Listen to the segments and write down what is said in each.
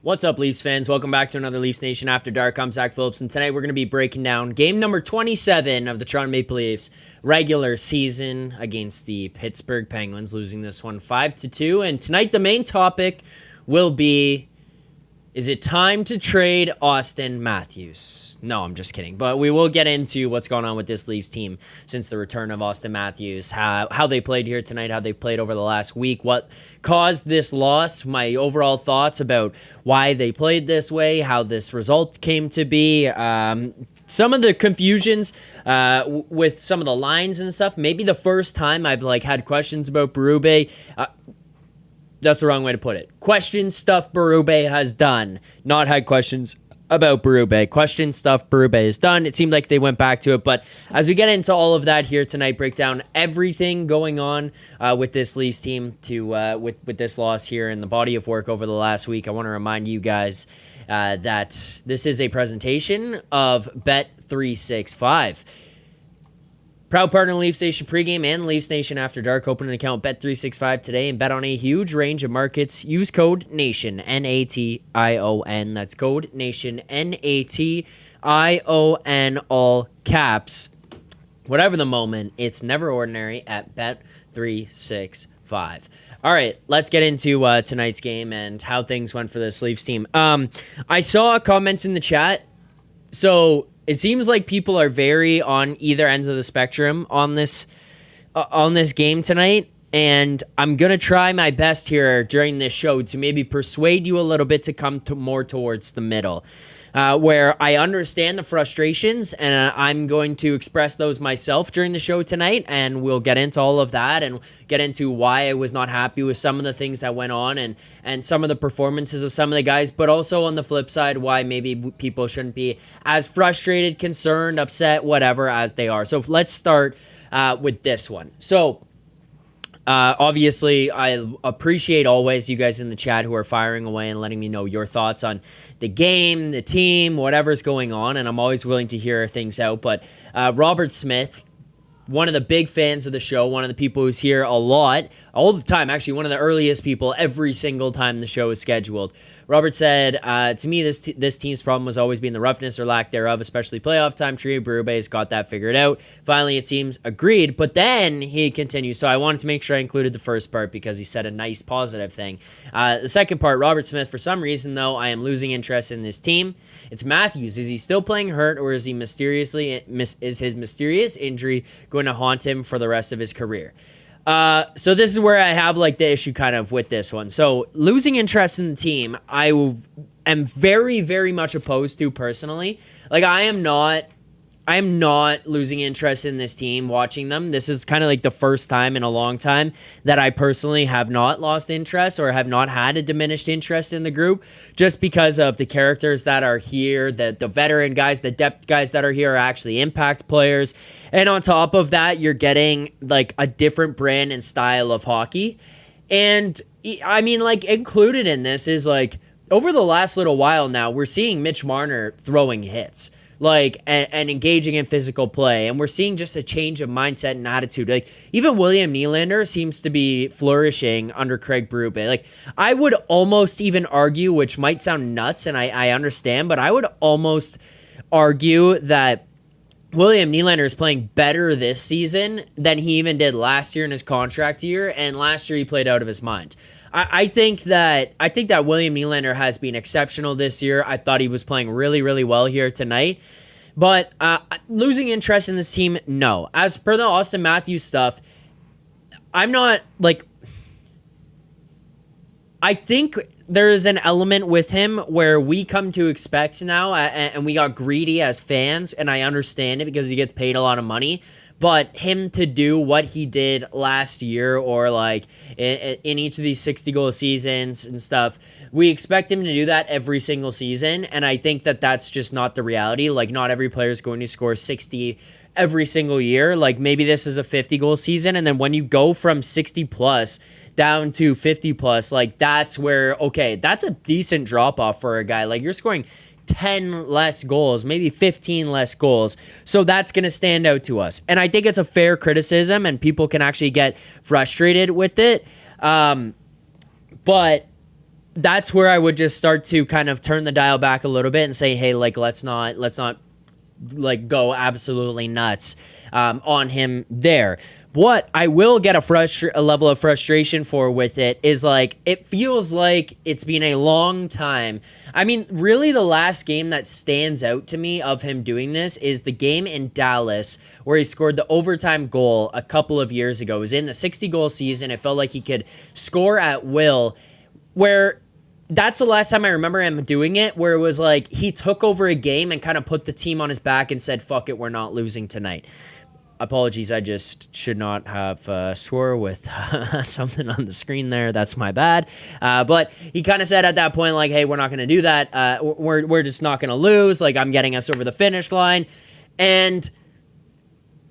What's up, Leafs fans? Welcome back to another Leafs Nation After Dark. I'm Zach Phillips, and tonight we're going to be breaking down game number 27 of the Toronto Maple Leafs regular season against the Pittsburgh Penguins, losing this one 5-2. And tonight the main topic will be, is it time to trade Auston Matthews? No, I'm just kidding. But we will get into what's going on with this Leafs team since the return of Auston Matthews, how they played here tonight, how they played over the last week, what caused this loss, my overall thoughts about why they played this way, how this result came to be, some of the confusions with some of the lines and stuff. Maybe the first time I've had questions about Berube. That's the wrong way to put it. Question stuff Berube has done. Not had questions about Berube. Question stuff Berube has done. It seemed like they went back to it. But as we get into all of that here tonight, break down everything going on with this Leafs team with this loss here and the body of work over the last week, I want to remind you guys that this is a presentation of Bet365. Proud partner Leafs Nation pregame and Leafs Nation After Dark. Open an account Bet365 today and bet on a huge range of markets. Use code NATION, N-A-T-I-O-N. That's code NATION, N-A-T-I-O-N, all caps. Whatever the moment, it's never ordinary at Bet365. All right, let's get into tonight's game and how things went for this Leafs team. I saw comments in the chat. So it seems like people are very on either ends of the spectrum on this game tonight, and I'm gonna try my best here during this show to maybe persuade you a little bit to come to more towards the middle, where I understand the frustrations, and I'm going to express those myself during the show tonight, and we'll get into all of that and get into why I was not happy with some of the things that went on and some of the performances of some of the guys, but also on the flip side, why maybe people shouldn't be as frustrated, concerned, upset, whatever, as they are. So let's start with this one. So obviously, I appreciate always you guys in the chat who are firing away and letting me know your thoughts on the game, the team, whatever's going on, and I'm always willing to hear things out. But Robert Smith, one of the big fans of the show, one of the people who's here a lot, all the time, actually one of the earliest people every single time the show is scheduled. Robert said, to me, this team's problem was always being the roughness or lack thereof, especially playoff time. Trio Berube's got that figured out. Finally, it seems agreed. But then he continues. So I wanted to make sure I included the first part because he said a nice positive thing. The second part, Robert Smith, for some reason, though, I am losing interest in this team. It's Matthews. Is he still playing hurt, or is is his mysterious injury going to haunt him for the rest of his career? So this is where I have the issue kind of with this one. So losing interest in the team, I am very, very much opposed to personally. I am not losing interest in this team watching them. This is kind of the first time in a long time that I personally have not lost interest or have not had a diminished interest in the group, just because of the characters that are here, the veteran guys, the depth guys that are here are actually impact players. And on top of that, you're getting a different brand and style of hockey. And I mean, included in this is over the last little while now, we're seeing Mitch Marner throwing hits. And engaging in physical play. And we're seeing just a change of mindset and attitude. Even William Nylander seems to be flourishing under Craig Berube. I would almost even argue, which might sound nuts, and I understand, but I would almost argue that William Nylander is playing better this season than he even did last year in his contract year, and last year he played out of his mind. I think that William Nylander has been exceptional this year. I thought he was playing really, really well here tonight. But losing interest in this team, no. As per the Auston Matthews stuff, I'm not I think there's an element with him where we come to expect now, and we got greedy as fans, and I understand it because he gets paid a lot of money. But him to do what he did last year or in each of these 60-goal seasons and stuff, we expect him to do that every single season. And I think that that's just not the reality. Not every player is going to score 60 every single year. Maybe this is a 50-goal season. And then when you go from 60-plus down to 50-plus, that's where, okay, that's a decent drop-off for a guy. You're scoring 10 less goals, maybe 15 less goals. So that's going to stand out to us. And I think it's a fair criticism and people can actually get frustrated with it. But that's where I would just start to kind of turn the dial back a little bit and say, hey, like, let's not like go absolutely nuts on him there. What I will get a level of frustration for with it is, like, it feels like it's been a long time. I mean, really the last game that stands out to me of him doing this is the game in Dallas where he scored the overtime goal a couple of years ago. It was in the 60-goal season. It felt like he could score at will, where that's the last time I remember him doing it, where it was like he took over a game and kind of put the team on his back and said, fuck it, we're not losing tonight. Apologies, I just should not have swore with something on the screen there. That's my bad. But he kind of said at that point, like, hey, we're not going to do that. We're just not going to lose. Like, I'm getting us over the finish line. And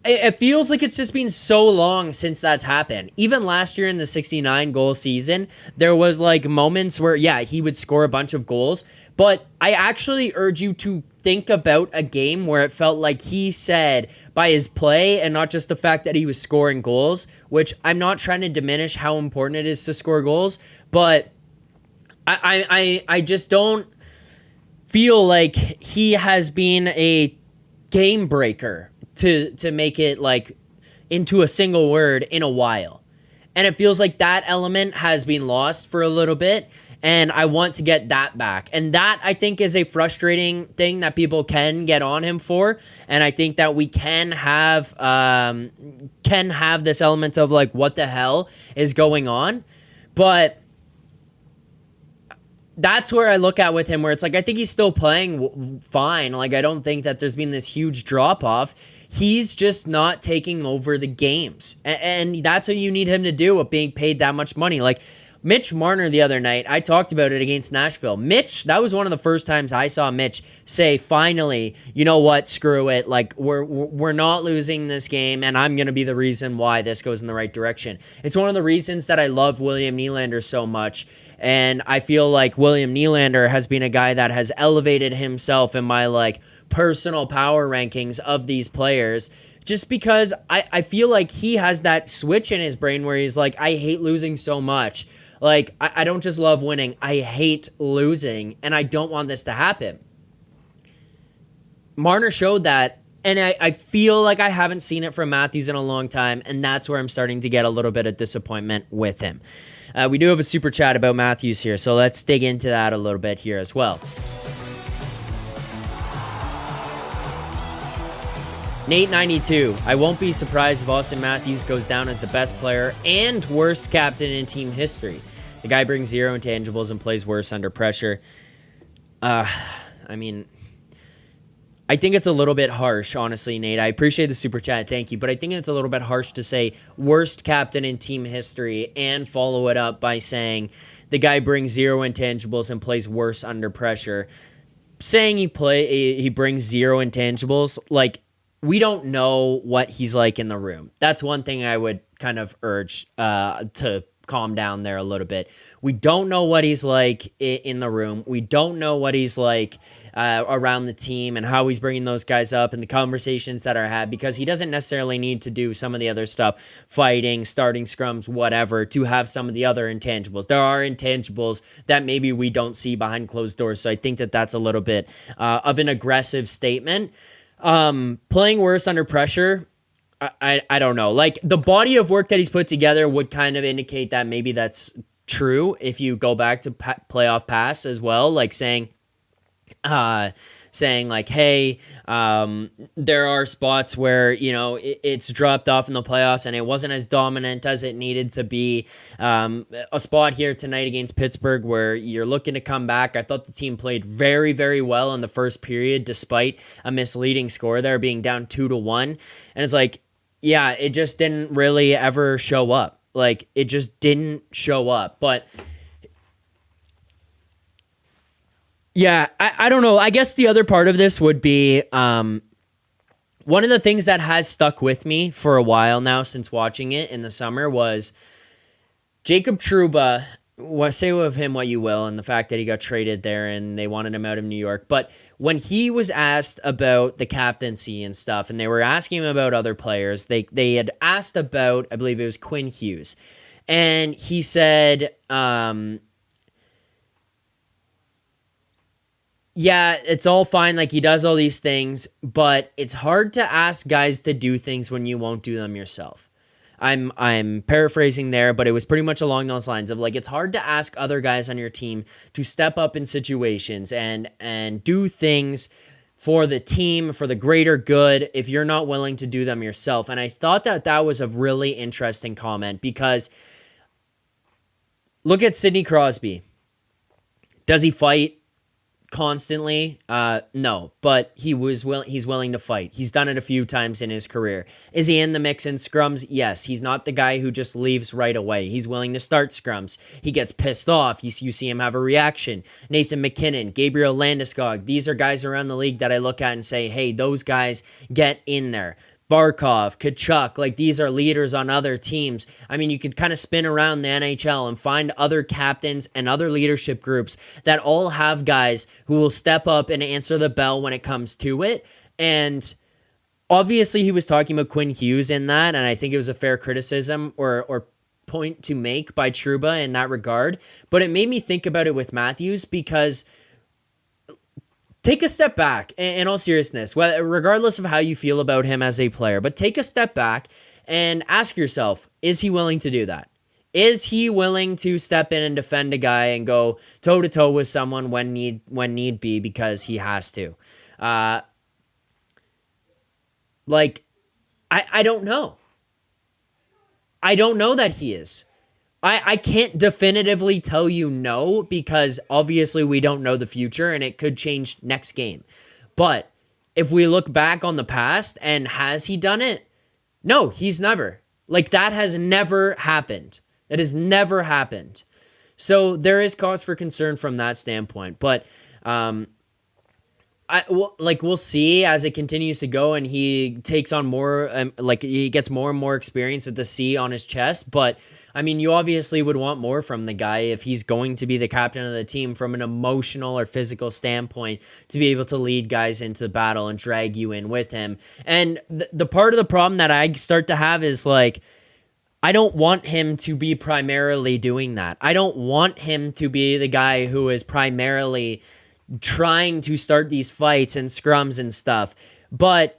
it feels like it's just been so long since that's happened. Even last year in the 69-goal season, there was, like, moments where, yeah, he would score a bunch of goals. But I actually urge you to think about a game where it felt like he said by his play and not just the fact that he was scoring goals, which I'm not trying to diminish how important it is to score goals, but I just don't feel like he has been a game breaker to make it like into a single word in a while. And it feels like that element has been lost for a little bit. And I want to get that back. And that, I think, is a frustrating thing that people can get on him for. And I think that we can have this element of, like, what the hell is going on. But that's where I look at with him, where it's like, I think he's still playing fine. Like, I don't think that there's been this huge drop-off. He's just not taking over the games. And that's what you need him to do with being paid that much money. Like, Mitch Marner the other night, I talked about it against Nashville. Mitch, that was one of the first times I saw Mitch say, finally, you know what, screw it. Like, we're not losing this game, and I'm going to be the reason why this goes in the right direction. It's one of the reasons that I love William Nylander so much, and I feel like William Nylander has been a guy that has elevated himself in my, like, personal power rankings of these players, just because I feel like he has that switch in his brain where he's like, I hate losing so much. Like, I don't just love winning. I hate losing, and I don't want this to happen. Marner showed that, and I feel like I haven't seen it from Matthews in a long time, and that's where I'm starting to get a little bit of disappointment with him. We do have a super chat about Matthews here, so let's dig into that a little bit here as well. Nate92, I won't be surprised if Austin Matthews goes down as the best player and worst captain in team history. The guy brings zero intangibles and plays worse under pressure. I mean, I think it's a little bit harsh, honestly, Nate. I appreciate the super chat, thank you, but I think it's a little bit harsh to say worst captain in team history and follow it up by saying the guy brings zero intangibles and plays worse under pressure. Saying he brings zero intangibles, like, we don't know what he's like in the room. That's one thing I would kind of urge to calm down there a little bit. We don't know what he's like in the room. We don't know what he's like around the team and how he's bringing those guys up and the conversations that are had, because he doesn't necessarily need to do some of the other stuff, fighting, starting scrums, whatever, to have some of the other intangibles. There are intangibles that maybe we don't see behind closed doors. So I think that that's a little bit of an aggressive statement. Playing worse under pressure, I don't know. Like, the body of work that he's put together would kind of indicate that maybe that's true if you go back to playoff pass as well, like saying like, hey, there are spots where, you know, it's dropped off in the playoffs and it wasn't as dominant as it needed to be. A spot here tonight against Pittsburgh where you're looking to come back. I thought the team played very, very well in the first period, despite a misleading score there, being down 2-1. And it's like, yeah, it just didn't really ever show up. Like, it just didn't show up. But yeah, I don't know. I guess the other part of this would be one of the things that has stuck with me for a while now since watching it in the summer was Jacob Trouba. Say of him what you will, and the fact that he got traded there and they wanted him out of New York. But when he was asked about the captaincy and stuff, and they were asking him about other players, they had asked about, I believe it was Quinn Hughes. And he said, yeah, it's all fine. Like, he does all these things, but it's hard to ask guys to do things when you won't do them yourself. I'm paraphrasing there, but it was pretty much along those lines of, like, it's hard to ask other guys on your team to step up in situations and do things for the team, for the greater good, if you're not willing to do them yourself. And I thought that was a really interesting comment, because look at Sidney Crosby. Does he fight constantly? No, but he's willing to fight. He's done it a few times in his career. Is he in the mix in scrums? Yes. He's not the guy who just leaves right away. He's willing to start scrums. He gets pissed off. You see him have a reaction. Nathan McKinnon, Gabriel Landeskog, these are guys around the league that I look at and say, hey, those guys get in there. Barkov, Kachuk, like, these are leaders on other teams. I mean, you could kind of spin around the NHL and find other captains and other leadership groups that all have guys who will step up and answer the bell when it comes to it. And obviously he was talking about Quinn Hughes in that, and I think it was a fair criticism or point to make by Trouba in that regard. But it made me think about it with Matthews, because take a step back, in all seriousness, regardless of how you feel about him as a player, but take a step back and ask yourself, is he willing to do that? Is he willing to step in and defend a guy and go toe-to-toe with someone when need be, because he has to? I don't know. I don't know that he is. I can't definitively tell you no, because obviously we don't know the future and it could change next game. But if we look back on the past, and has he done it? No, he's never. Like, that has never happened. That has never happened. So there is cause for concern from that standpoint. But we'll see as it continues to go and he takes on more, he gets more and more experience at the C on his chest. But I mean, you obviously would want more from the guy if he's going to be the captain of the team from an emotional or physical standpoint, to be able to lead guys into the battle and drag you in with him. And the part of the problem that I start to have is, like, I don't want him to be primarily doing that. I don't want him to be the guy who is primarily trying to start these fights and scrums and stuff. But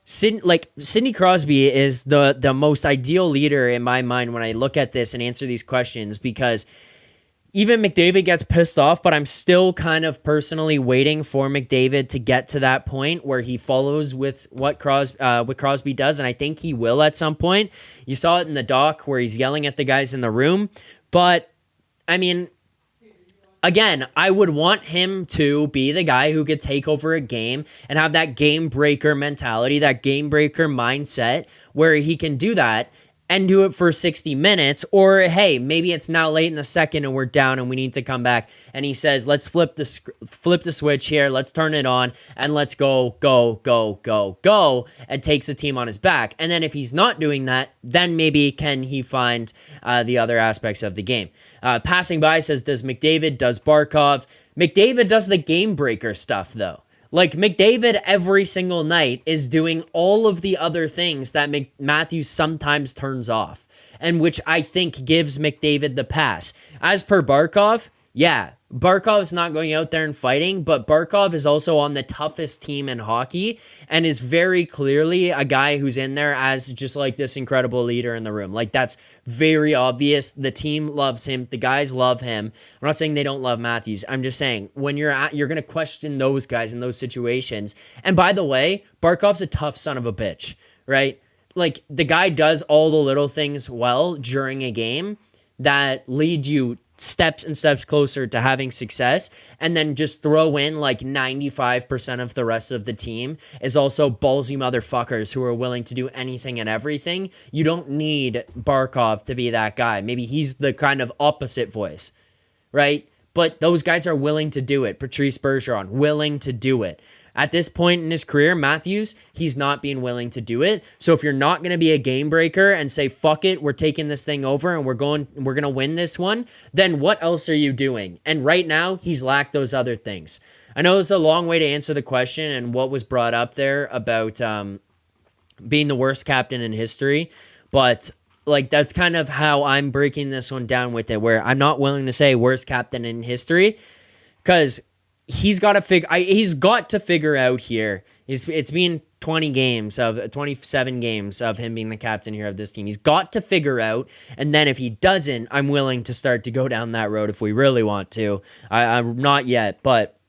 Sidney Crosby is the most ideal leader in my mind when I look at this and answer these questions, because even McDavid gets pissed off, but I'm still kind of personally waiting for McDavid to get to that point where he follows with what Crosby does, and I think he will at some point. You saw it in the doc where he's yelling at the guys in the room, but I mean, again, I would want him to be the guy who could take over a game and have that game breaker mentality, that game breaker mindset, where he can do that and do it for 60 minutes. Or, hey, maybe it's now late in the second and we're down and we need to come back. And he says, let's flip the switch here. Let's turn it on and let's go, and takes the team on his back. And then if he's not doing that, then maybe can he find the other aspects of the game. Passing by says, does Barkov? McDavid does the game breaker stuff, though. Like, McDavid every single night is doing all of the other things that Matthews sometimes turns off, and which I think gives McDavid the pass. As per Barkov, yeah, Barkov's not going out there and fighting, but Barkov is also on the toughest team in hockey and is very clearly a guy who's in there as just like this incredible leader in the room. Like, that's very obvious. The team loves him. The guys love him. I'm not saying they don't love Matthews. I'm just saying when you're going to question those guys in those situations. And by the way, Barkov's a tough son of a bitch, right? Like, the guy does all the little things well during a game that lead you steps and steps closer to having success, and then just throw in like 95% of the rest of the team is also ballsy motherfuckers who are willing to do anything and everything. You don't need Barkov to be that guy. Maybe he's the kind of opposite voice, right? But those guys are willing to do it. Patrice Bergeron, willing to do it. At this point in his career, Matthews, he's not being willing to do it. So if you're not going to be a game breaker and say, fuck it, we're taking this thing over and we're going to win this one, then what else are you doing? And right now, he's lacked those other things. I know it's a long way to answer the question and what was brought up there about being the worst captain in history, but like, that's kind of how I'm breaking this one down with it, where I'm not willing to say worst captain in history, because he's got to figure out here. It's been 27 games of him being the captain here of this team. He's got to figure out, and then if he doesn't, I'm willing to start to go down that road if we really want to. I'm not yet, but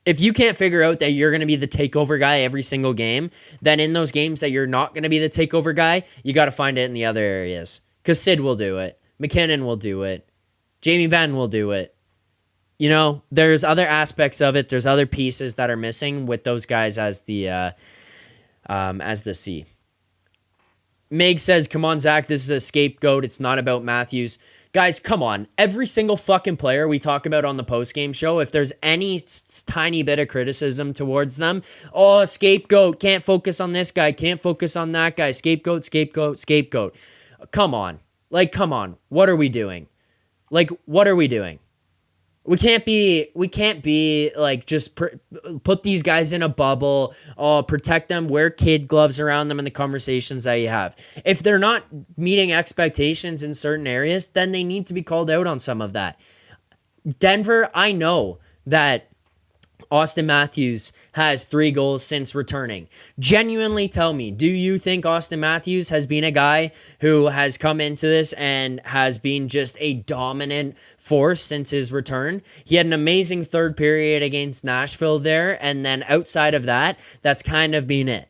if you can't figure out that you're going to be the takeover guy every single game, then in those games that you're not going to be the takeover guy, you got to find it in the other areas. Because Sid will do it. McKinnon will do it. Jamie Benn will do it. You know, there's other aspects of it. There's other pieces that are missing with those guys as the C. Meg says, come on, Zach, this is a scapegoat. It's not about Matthews. Guys, come on. Every single fucking player we talk about on the postgame show, if there's any tiny bit of criticism towards them, oh, scapegoat, can't focus on this guy, can't focus on that guy, scapegoat, scapegoat, scapegoat. Come on. Like, come on. What are we doing? Like, what are we doing? We can't be like, just put these guys in a bubble, protect them, wear kid gloves around them in the conversations that you have. If they're not meeting expectations in certain areas, then they need to be called out on some of that. Denver, I know that Austin Matthews has 3 goals since returning. Genuinely tell me, do you think Austin Matthews has been a guy who has come into this and has been just a dominant force since his return? He had an amazing third period against Nashville there, and then outside of that, that's kind of been it.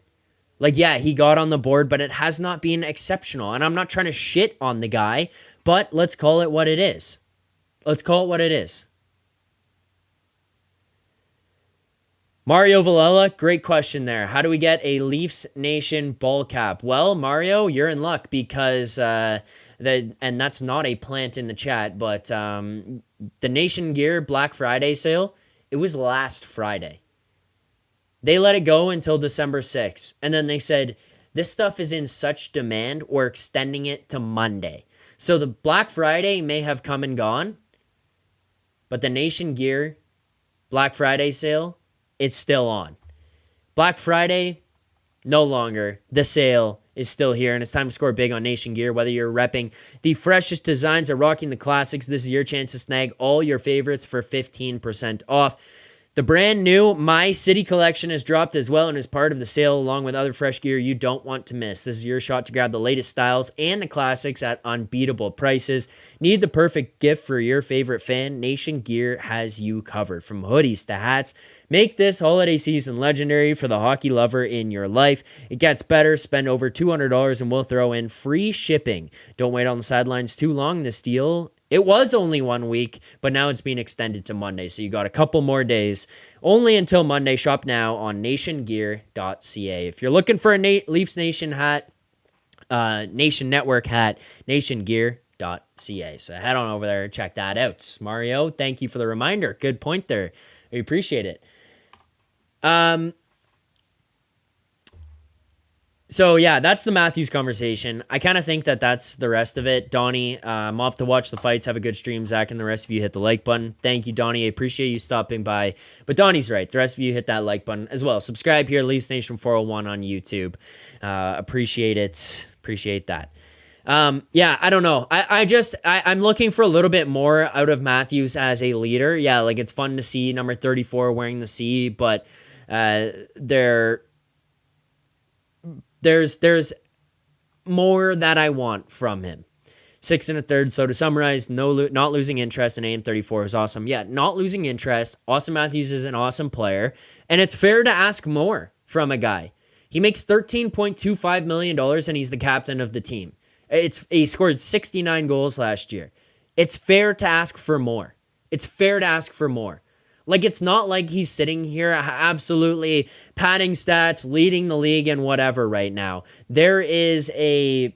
Like, yeah, he got on the board, but it has not been exceptional. And I'm not trying to shit on the guy, but let's call it what it is. Let's call it what it is. Mario Villela, great question there. How do we get a Leafs Nation ball cap? Well, Mario, you're in luck because, and that's not a plant in the chat, but the Nation Gear Black Friday sale, it was last Friday. They let it go until December 6th, and then they said, this stuff is in such demand, we're extending it to Monday. So the Black Friday may have come and gone, but the Nation Gear Black Friday sale, it's still on. Black Friday, no longer. The sale is still here, and it's time to score big on Nation Gear. Whether you're repping the freshest designs or rocking the classics, this is your chance to snag all your favorites for 15% off. The brand new My City collection has dropped as well and is part of the sale along with other fresh gear you don't want to miss. This is your shot to grab the latest styles and the classics at unbeatable prices. Need the perfect gift for your favorite fan? Nation Gear has you covered. From hoodies to hats, make this holiday season legendary for the hockey lover in your life. It gets better. Spend over $200 and we'll throw in free shipping. Don't wait on the sidelines too long. This deal, it was only 1 week, but now it's being extended to Monday, so you got a couple more days. Only until Monday. Shop now on nationgear.ca. If you're looking for a Leafs Nation hat, Nation Network hat, nationgear.ca. So head on over there and check that out. Mario, thank you for the reminder. Good point there. We appreciate it. So, yeah, that's the Matthews conversation. I kind of think that that's the rest of it. Donnie, I'm off to watch the fights. Have a good stream, Zach, and the rest of you hit the like button. Thank you, Donnie. I appreciate you stopping by. But Donnie's right. The rest of you hit that like button as well. Subscribe here, Leafs Nation 401 on YouTube. Appreciate it. Appreciate that. Yeah, I don't know. I'm looking for a little bit more out of Matthews as a leader. Yeah, like it's fun to see number 34 wearing the C, but there's more that I want from him. 6 1/3. So to summarize, not losing interest in AM34 is awesome. Yeah, not losing interest. Austin Matthews is an awesome player, and it's fair to ask more from a guy. He makes $13.25 million, and he's the captain of the team. He scored 69 goals last year. It's fair to ask for more. It's fair to ask for more. Like, it's not like he's sitting here absolutely padding stats, leading the league and whatever right now. There is a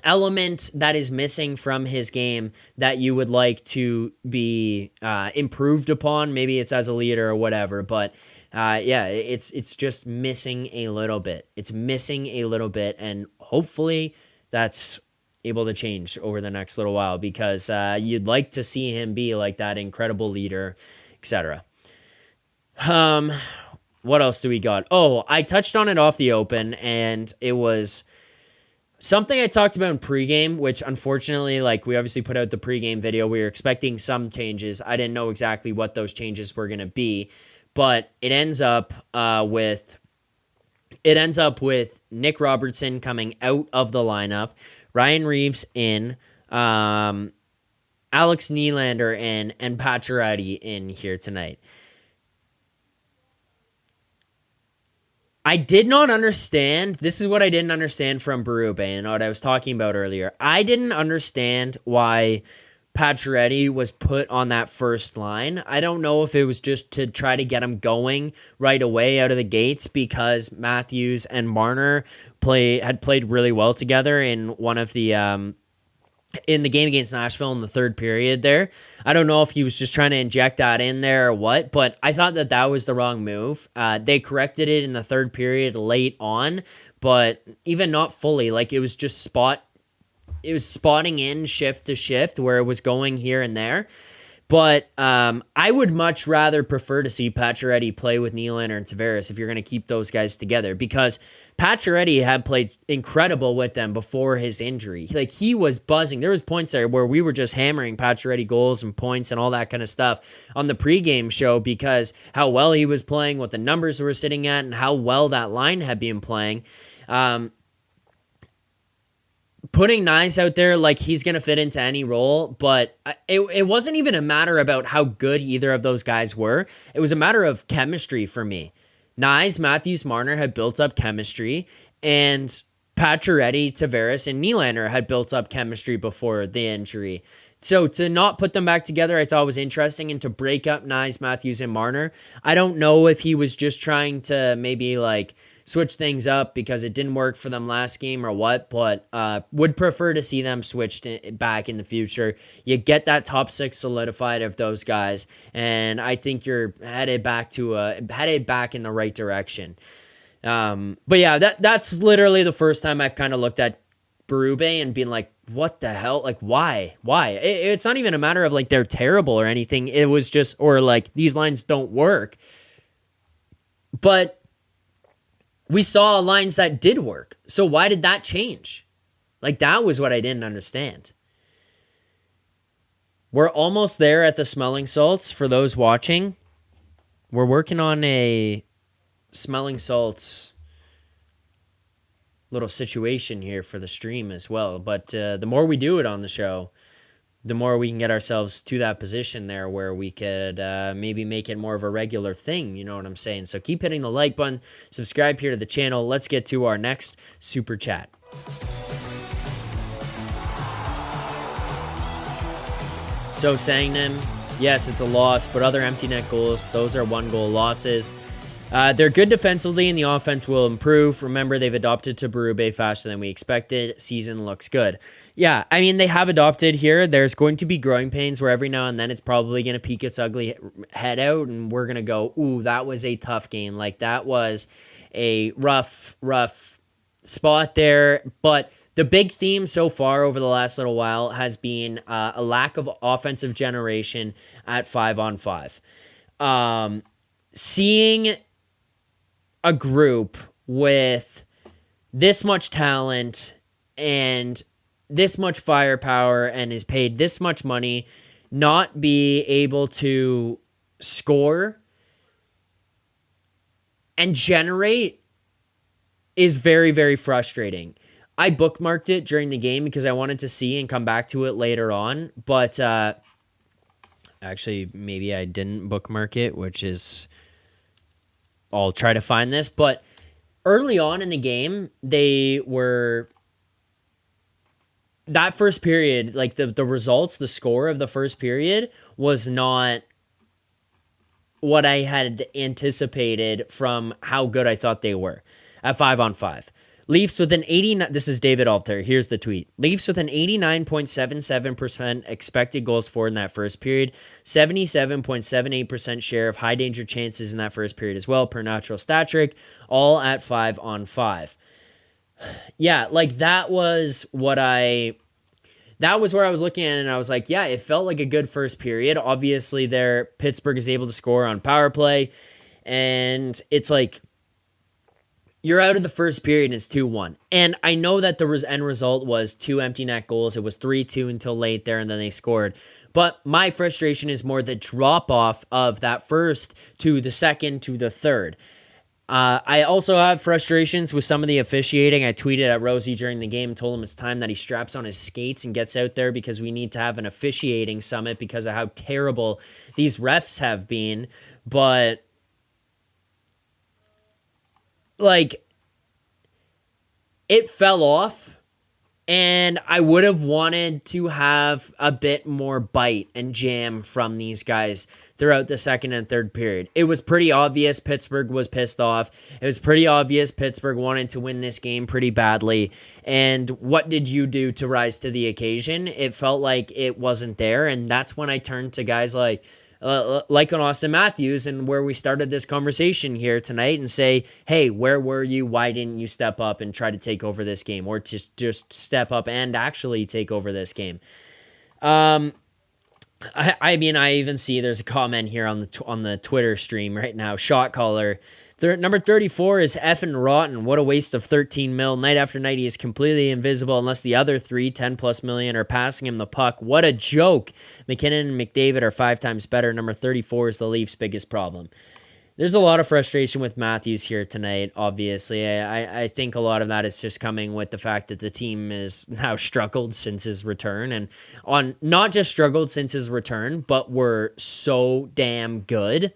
element that is missing from his game that you would like to be improved upon. Maybe it's as a leader or whatever, but yeah, it's just missing a little bit. It's missing a little bit, and hopefully that's able to change over the next little while, because you'd like to see him be like that incredible leader, etc. What else do we got? Oh, I touched on it off the open, and it was Something I talked about in pregame, which unfortunately, like we obviously put out the pregame video, we were expecting some changes. I didn't know exactly what those changes were going to be, but it ends up with Nick Robertson coming out of the lineup, Ryan Reeves in, Alex Nylander in, and Pacioretty in here tonight. I did not understand. This is what I didn't understand from Berube and what I was talking about earlier. I didn't understand why Pacioretty was put on that first line. I don't know if it was just to try to get him going right away out of the gates because Matthews and Marner had played really well together in one of the in the game against Nashville in the third period there. I don't know if he was just trying to inject that in there or what, but I thought that was the wrong move. They corrected it in the third period late on, but even not fully. Like it was just spotting in shift to shift where it was going here and there. But I would much rather prefer to see Pacioretty play with Nylander and Tavares if you're going to keep those guys together, because Pacioretty had played incredible with them before his injury. Like he was buzzing. There was points there where we were just hammering Pacioretty goals and points and all that kind of stuff on the pregame show because how well he was playing, what the numbers were sitting at, and how well that line had been playing. Putting Nyes out there, like he's going to fit into any role, but it wasn't even a matter about how good either of those guys were. It was a matter of chemistry for me. Nyes, Matthews, Marner had built up chemistry, and Pacioretty, Tavares, and Nylander had built up chemistry before the injury. So to not put them back together, I thought was interesting, and to break up Nyes, Matthews, and Marner, I don't know if he was just trying to maybe like switch things up because it didn't work for them last game or what, but would prefer to see them switched back in the future. You get that top six solidified of those guys, and I think you're headed back in the right direction. But yeah, that's literally the first time I've kind of looked at Berube and been like, what the hell? Like, why? It's not even a matter of like they're terrible or anything. It was just, or like these lines don't work. But we saw lines that did work. So why did that change? Like, that was what I didn't understand. We're almost there at the smelling salts for those watching. We're working on a smelling salts little situation here for the stream as well. But the more we do it on the show, the more we can get ourselves to that position there where we could maybe make it more of a regular thing. You know what I'm saying? So keep hitting the like button, subscribe here to the channel. Let's get to our next super chat. So Sangnam, yes, it's a loss, but other empty net goals, those are 1-goal losses. They're good defensively, and the offense will improve. Remember, they've adopted to Berube faster than we expected. Season looks good. Yeah, I mean, they have adopted here. There's going to be growing pains where every now and then it's probably going to peek its ugly head out, and we're going to go, ooh, that was a tough game. Like, that was a rough spot there. But the big theme so far over the last little while has been a lack of offensive generation at 5-on-5. Seeing a group with this much talent and this much firepower and is paid this much money not be able to score and generate is very, very frustrating. I bookmarked it during the game because I wanted to see and come back to it later on, but actually maybe I didn't bookmark it, which is, I'll try to find this, but early on in the game, that first period, like the results, the score of the first period was not what I had anticipated from how good I thought they were at 5-on-5. Leafs with an 89, this is David Alter, here's the tweet. Leafs with an 89.77% expected goals for in that first period, 77.78% share of high danger chances in that first period as well, per natural stat trick, all at 5-on-5. Yeah, like that was where I was looking at it, and I was like, yeah, it felt like a good first period. Obviously, Pittsburgh is able to score on power play, and it's like, you're out of the first period and it's 2-1. And I know that the end result was 2 empty net goals. It was 3-2 until late there, and then they scored. But my frustration is more the drop-off of that first to the second to the third. I also have frustrations with some of the officiating. I tweeted at Rosie during the game, told him it's time that he straps on his skates and gets out there because we need to have an officiating summit because of how terrible these refs have been. But like, it fell off, and I would have wanted to have a bit more bite and jam from these guys throughout the second and third period. It was pretty obvious Pittsburgh was pissed off. It was pretty obvious Pittsburgh wanted to win this game pretty badly. And what did you do to rise to the occasion? It felt like it wasn't there, and that's when I turned to guys like an Austin Matthews, and where we started this conversation here tonight, and say, hey, where were you? Why didn't you step up and try to take over this game, or just step up and actually take over this game? I mean, I even see there's a comment here on the Twitter stream right now. Shot caller. Number 34 is effing rotten. What a waste of 13 mil. Night after night, he is completely invisible unless the other 10+ million, are passing him the puck. What a joke. McKinnon and McDavid are 5 times better. Number 34 is the Leafs' biggest problem. There's a lot of frustration with Matthews here tonight, obviously. I think a lot of that is just coming with the fact that the team is now struggled since his return. And on not just struggled since his return, but were so damn good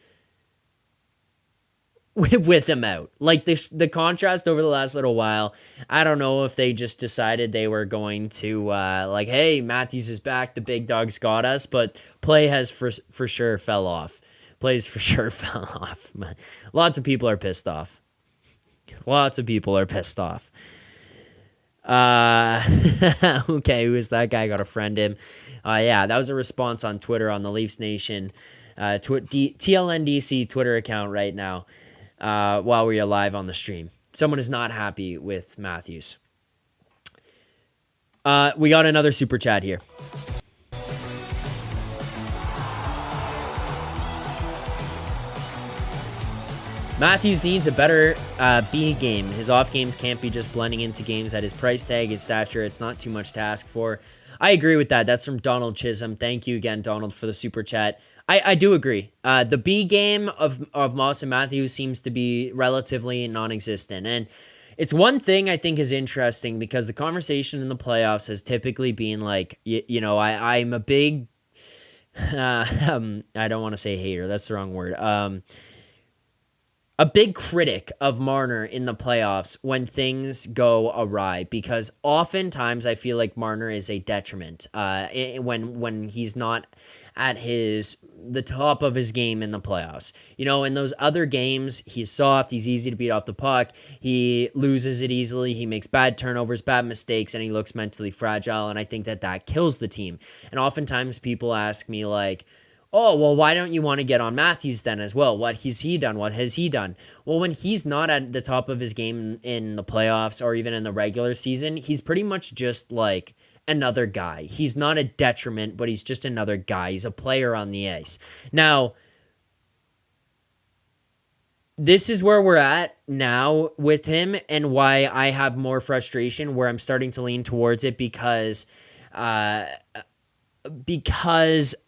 with him out. Like, the contrast over the last little while, I don't know if they just decided they were going to like, hey, Matthews is back, the big dogs got us, but play has for sure fell off. Plays for sure fell off. Lots of people are pissed off. Lots of people are pissed off. Okay, who is that guy? Got to friend him. Yeah, that was a response on Twitter on the Leafs Nation TLNDC Twitter account right now. While we are live on the stream. Someone is not happy with Matthews. We got another super chat here. Matthews needs a better B game. His off games can't be just blending into games at his price tag, his stature. It's not too much to ask for. I agree with that. That's from Donald Chisholm. Thank you again, Donald, for the super chat. I do agree. The B game of Austin Matthews seems to be relatively non-existent. And it's one thing I think is interesting, because the conversation in the playoffs has typically been like, I'm a big, I don't want to say hater. That's the wrong word. A big critic of Marner in the playoffs when things go awry, because oftentimes I feel like Marner is a detriment when he's not at the top of his game in the playoffs. In those other games, he's soft, he's easy to beat off the puck, he loses it easily, he makes bad turnovers, bad mistakes, and he looks mentally fragile, and I think that kills the team. And oftentimes people ask me like, oh, well, why don't you want to get on Matthews then as well? What has he done? What has he done? Well, when he's not at the top of his game in the playoffs or even in the regular season, he's pretty much just like another guy. He's not a detriment, but he's just another guy. He's a player on the ice. Now, this is where we're at now with him, and why I have more frustration, where I'm starting to lean towards it, because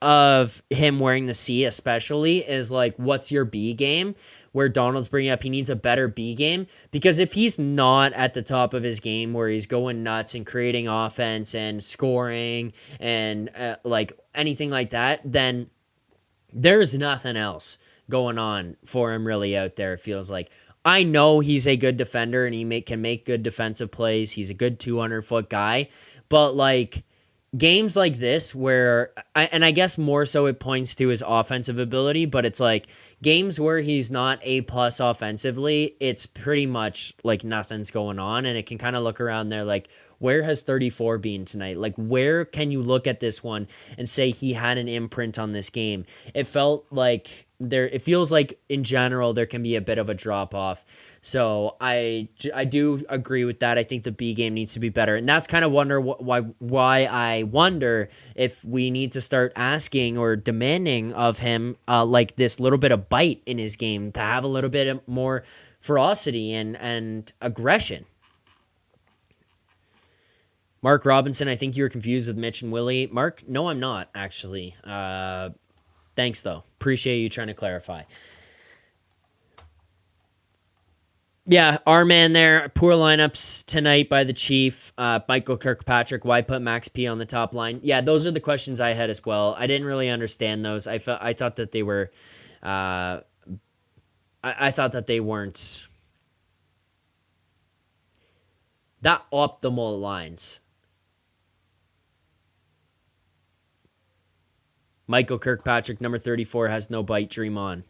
of him wearing the C especially, is like, what's your B game? Where Donald's bringing up he needs a better B game, because if he's not at the top of his game where he's going nuts and creating offense and scoring and like anything like that, then there's nothing else going on for him really out there, it feels like. I know he's a good defender and he can make good defensive plays. He's a good 200-foot guy, but like, games like this where, I guess more so it points to his offensive ability, but it's like games where he's not A+ offensively, it's pretty much like nothing's going on, and it can kind of look around there like, where has 34 been tonight? Like, where can you look at this one and say he had an imprint on this game? It felt like it feels like in general there can be a bit of a drop off. So I do agree with that. I think the B game needs to be better, and that's kind of why I wonder if we need to start asking or demanding of him like this little bit of bite in his game, to have a little bit more ferocity and aggression. Mark Robinson, I think you were confused with Mitch and Willie. Mark, no, I'm not, actually. Thanks, though. Appreciate you trying to clarify. Yeah, our man there. Poor lineups tonight by the Chief. Michael Kirkpatrick. Why put Max P on the top line? Yeah, those are the questions I had as well. I didn't really understand those. I thought that they were. I thought that they weren't that optimal lines. Michael Kirkpatrick, number 34, has no bite. Dream on.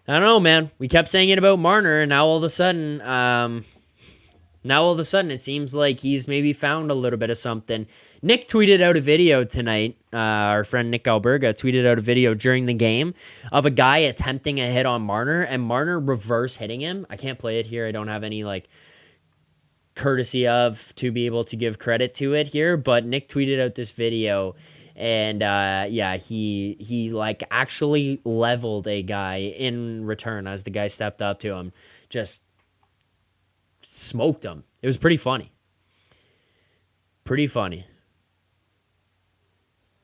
I don't know, man. We kept saying it about Marner, and now all of a sudden, it seems like he's maybe found a little bit of something. Nick tweeted out a video tonight. Our friend Nick Alberga tweeted out a video during the game of a guy attempting a hit on Marner, and Marner reverse hitting him. I can't play it here. I don't have any courtesy of to be able to give credit to it here, but Nick tweeted out this video. And he actually leveled a guy in return as the guy stepped up to him, just smoked him. It was pretty funny. Pretty funny.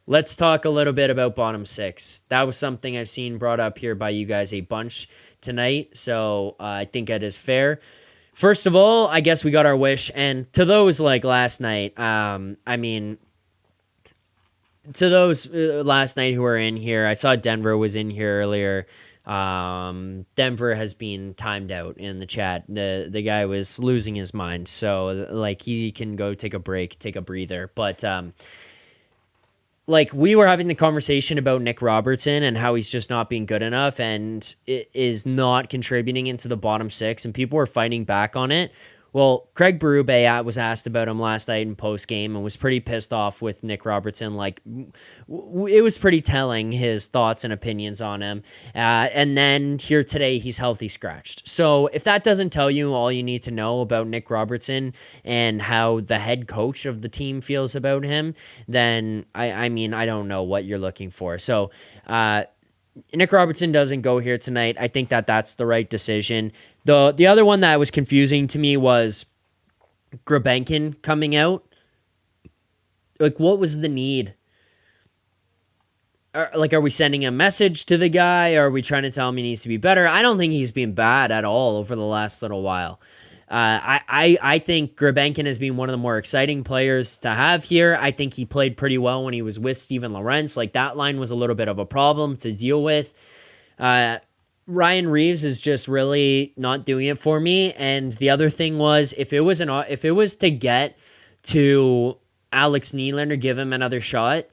Let's talk a little bit about bottom six. That was something I've seen brought up here by you guys a bunch tonight, so I think that is fair. First of all, I guess we got our wish, and to those like last night, to those last night who were in here, I saw Denver was in here earlier. Denver has been timed out in the chat. The guy was losing his mind, so he can go take a break, take a breather. But we were having the conversation about Nick Robertson and how he's just not being good enough and it is not contributing into the bottom six, and people were fighting back on it. Well, Craig Berube was asked about him last night in post-game and was pretty pissed off with Nick Robertson. It was pretty telling, his thoughts and opinions on him. And then here today, he's healthy scratched. So if that doesn't tell you all you need to know about Nick Robertson and how the head coach of the team feels about him, then I don't know what you're looking for. So, Nick Robertson doesn't go here tonight. I think that that's the right decision. The other one that was confusing to me was Grabenkin coming out. What was the need? Are we sending a message to the guy? Are we trying to tell him he needs to be better? I don't think he's been bad at all over the last little while. I think Grabenkin has been one of the more exciting players to have here. I think he played pretty well when he was with Steven Lorentz. That line was a little bit of a problem to deal with. Ryan Reeves is just really not doing it for me. And the other thing was, if it was to get to Alex Nylander, give him another shot,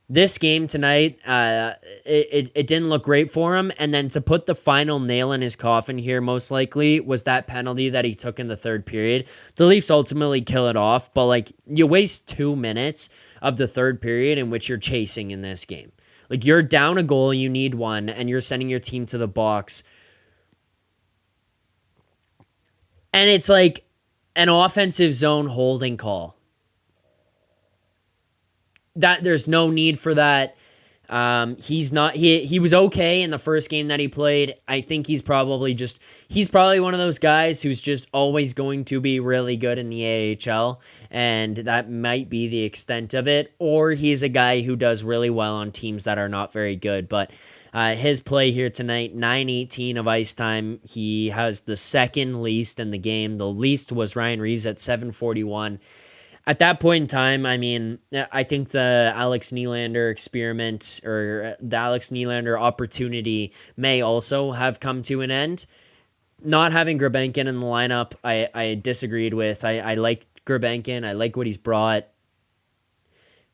this game tonight, it didn't look great for him. And then to put the final nail in his coffin here, most likely, was that penalty that he took in the third period. The Leafs ultimately kill it off, but you waste 2 minutes of the third period in which you're chasing in this game. You're down a goal, you need one, and you're sending your team to the box. And it's an offensive zone holding call. That there's no need for that. He was okay in the first game that he played. I think he's probably one of those guys who's just always going to be really good in the AHL, and that might be the extent of it. Or he's a guy who does really well on teams that are not very good. But his play here tonight, 9:18 of ice time. He has the second least in the game. The least was Ryan Reeves at 7:41. At that point in time, I think the Alex Nylander experiment or the Alex Nylander opportunity may also have come to an end. Not having Grabenkin in the lineup, I disagreed with. I like Grabenkin. I like what he's brought.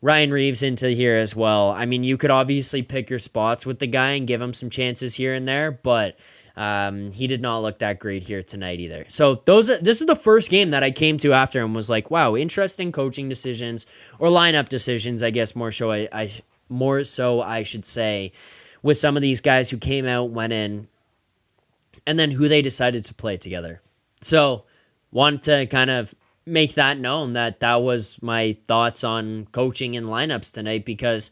Ryan Reeves into here as well. You could obviously pick your spots with the guy and give him some chances here and there, but he did not look that great here tonight either. So this is the first game that I came to after and was like, wow, interesting coaching decisions or lineup decisions, I guess more so I should say, with some of these guys who came out, went in, and then who they decided to play together. So want to kind of make that known that was my thoughts on coaching and lineups tonight, because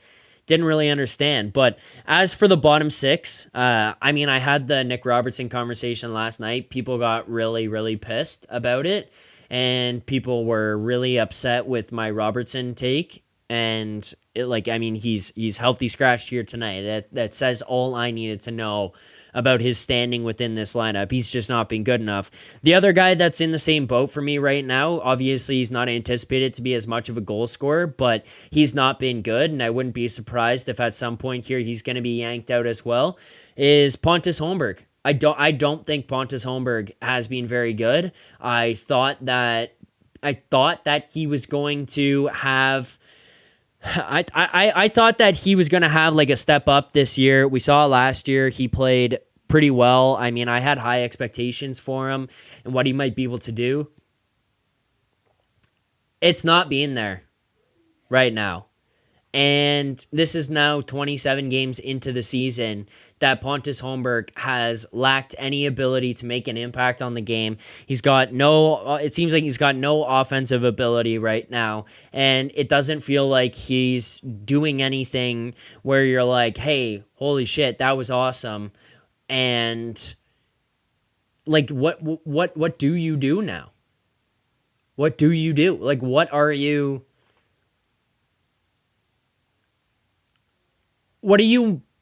didn't really understand. But as for the bottom six, I mean, I had the Nick Robertson conversation last night. People got really, really pissed about it, and people were really upset with my Robertson take. And I mean, he's healthy scratched here tonight. That says all I needed to know about his standing within this lineup. He's just not been good enough. The other guy that's in the same boat for me right now, obviously he's not anticipated to be as much of a goal scorer, but he's not been good, and I wouldn't be surprised if at some point here he's going to be yanked out as well, is Pontus Holmberg. I don't think Pontus Holmberg has been very good. I thought that he was going to have I thought that he was going to have like a step up this year. We saw last year he played pretty well. I mean, I had high expectations for him and what he might be able to do. It's not being there right now. And this is now 27 games into the season that Pontus Holmberg has lacked any ability to make an impact on the game. It seems like he's got no offensive ability right now. And it doesn't feel like he's doing anything where you're like, hey, holy shit, that was awesome. And like, what do you do now? What do you do? Like, what are you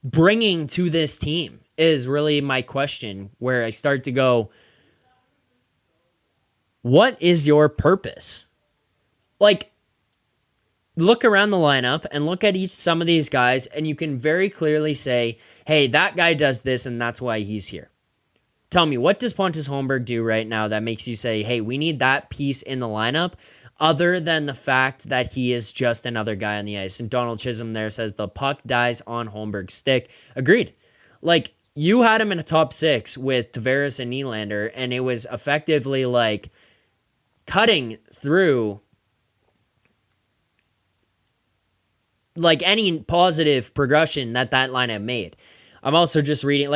bringing to this team is really my question, where I start to go, what is your purpose? Like, look around the lineup and look at some of these guys, and you can very clearly say, hey, that guy does this, and that's why he's here. Tell me, what does Pontus Holmberg do right now that makes you say, hey, we need that piece in the lineup, other than the fact that he is just another guy on the ice? And Donald Chisholm there says the puck dies on Holmberg's stick. Agreed. Like, you had him in a top six with Tavares and Nylander, and it was effectively like cutting through like any positive progression that lineup made. I'm also just reading,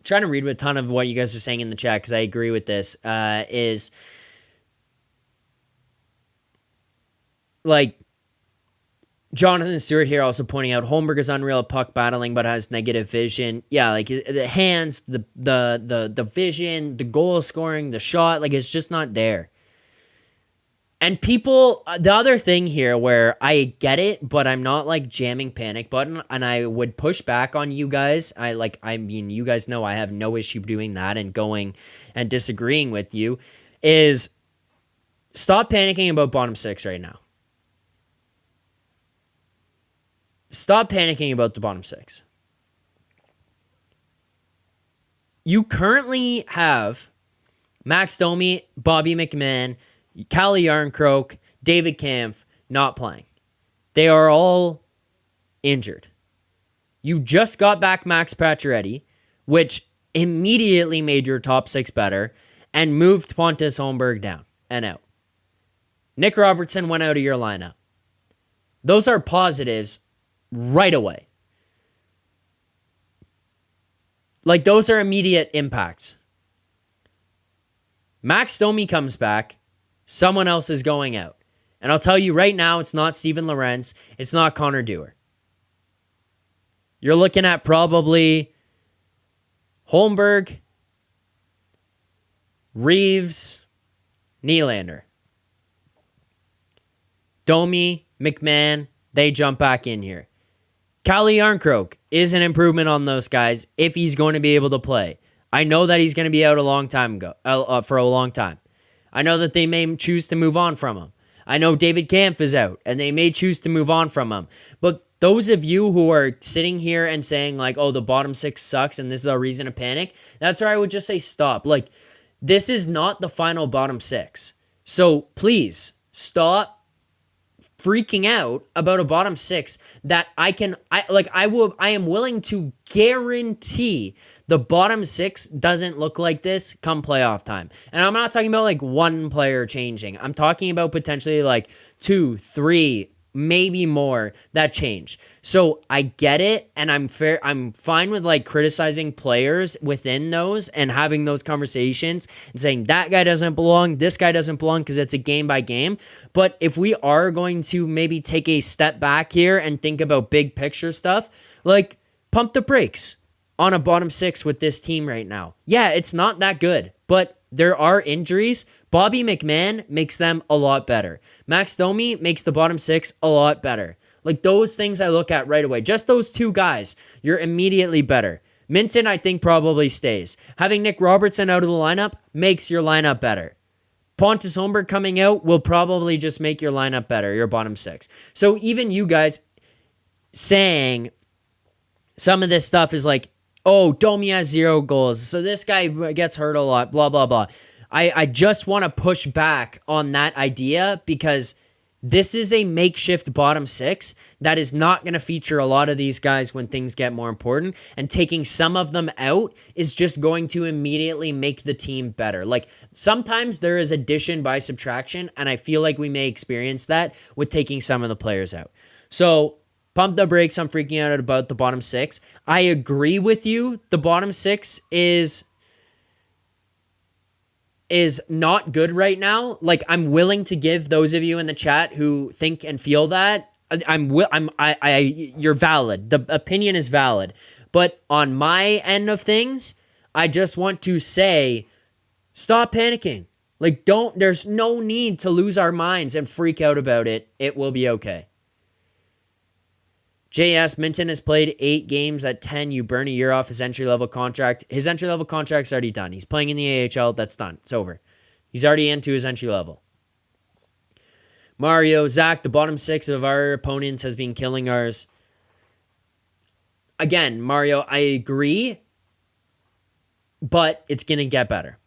trying to read a ton of what you guys are saying in the chat, because I agree with this, is like Jonathan Stewart here also pointing out Holmberg is unreal at puck battling, but has negative vision. Yeah, like the hands, the vision, the goal scoring, the shot, like it's just not there. And people, the other thing here where I get it, but I'm not like jamming panic button, and I would push back on you guys. I mean, you guys know I have no issue doing that and going and disagreeing with you, is stop panicking about bottom six right now. Stop panicking about the bottom six. You currently have Max Domi, Bobby McMahon, Calle Yarncroke, David Kampf not playing. They are all injured. You just got back Max Pacioretty, which immediately made your top six better and moved Pontus Holmberg down and out. Nick Robertson went out of your lineup. Those are positives right away. Like, those are immediate impacts. Max Domi comes back. Someone else is going out. And I'll tell you right now, it's not Steven Lorentz. It's not Connor Dewar. You're looking at probably Holmberg, Reeves, Nylander. Domi, McMahon, they jump back in here. Calle Yarncroke is an improvement on those guys if he's going to be able to play. I know that he's going to be out for a long time. I know that they may choose to move on from him. I know David Kampf is out, and they may choose to move on from him. But those of you who are sitting here and saying, like, oh, the bottom six sucks and this is a reason to panic, that's where I would just say stop. Like, this is not the final bottom six. So please stop freaking out about a bottom six that I am willing to guarantee the bottom six doesn't look like this come playoff time. And I'm not talking about like one player changing. I'm talking about potentially like 2, 3, maybe more that change. So I get it, and I'm fine with like criticizing players within those and having those conversations and saying that guy doesn't belong, this guy doesn't belong, because it's a game by game. But if we are going to maybe take a step back here and think about big picture stuff, like pump the brakes on a bottom six with this team right now. Yeah, it's not that good, but there are injuries. Bobby McMahon makes them a lot better. Max Domi makes the bottom six a lot better. Like those things I look at right away. Just those two guys, you're immediately better. Minton, I think, probably stays. Having Nick Robertson out of the lineup makes your lineup better. Pontus Holmberg coming out will probably just make your lineup better, your bottom six. So even you guys saying some of this stuff is like, oh, Domi has 0 goals, so this guy gets hurt a lot, blah, blah, blah. I just want to push back on that idea, because this is a makeshift bottom six that is not going to feature a lot of these guys when things get more important, and taking some of them out is just going to immediately make the team better. Like sometimes there is addition by subtraction, and I feel like we may experience that with taking some of the players out. So pump the brakes. I'm freaking out about the bottom six. I agree with you. The bottom six is not good right now. Like I'm willing to give those of you in the chat who think and feel that you're valid. The opinion is valid. But on my end of things, I just want to say, stop panicking. Like there's no need to lose our minds and freak out about it. It will be okay. JS, Minton has played 8 games at 10. You burn a year off his entry-level contract. His entry-level contract's already done. He's playing in the AHL. That's done. It's over. He's already into his entry-level. Mario, Zack, the bottom six of our opponents has been killing ours. Again, Mario, I agree, but it's going to get better.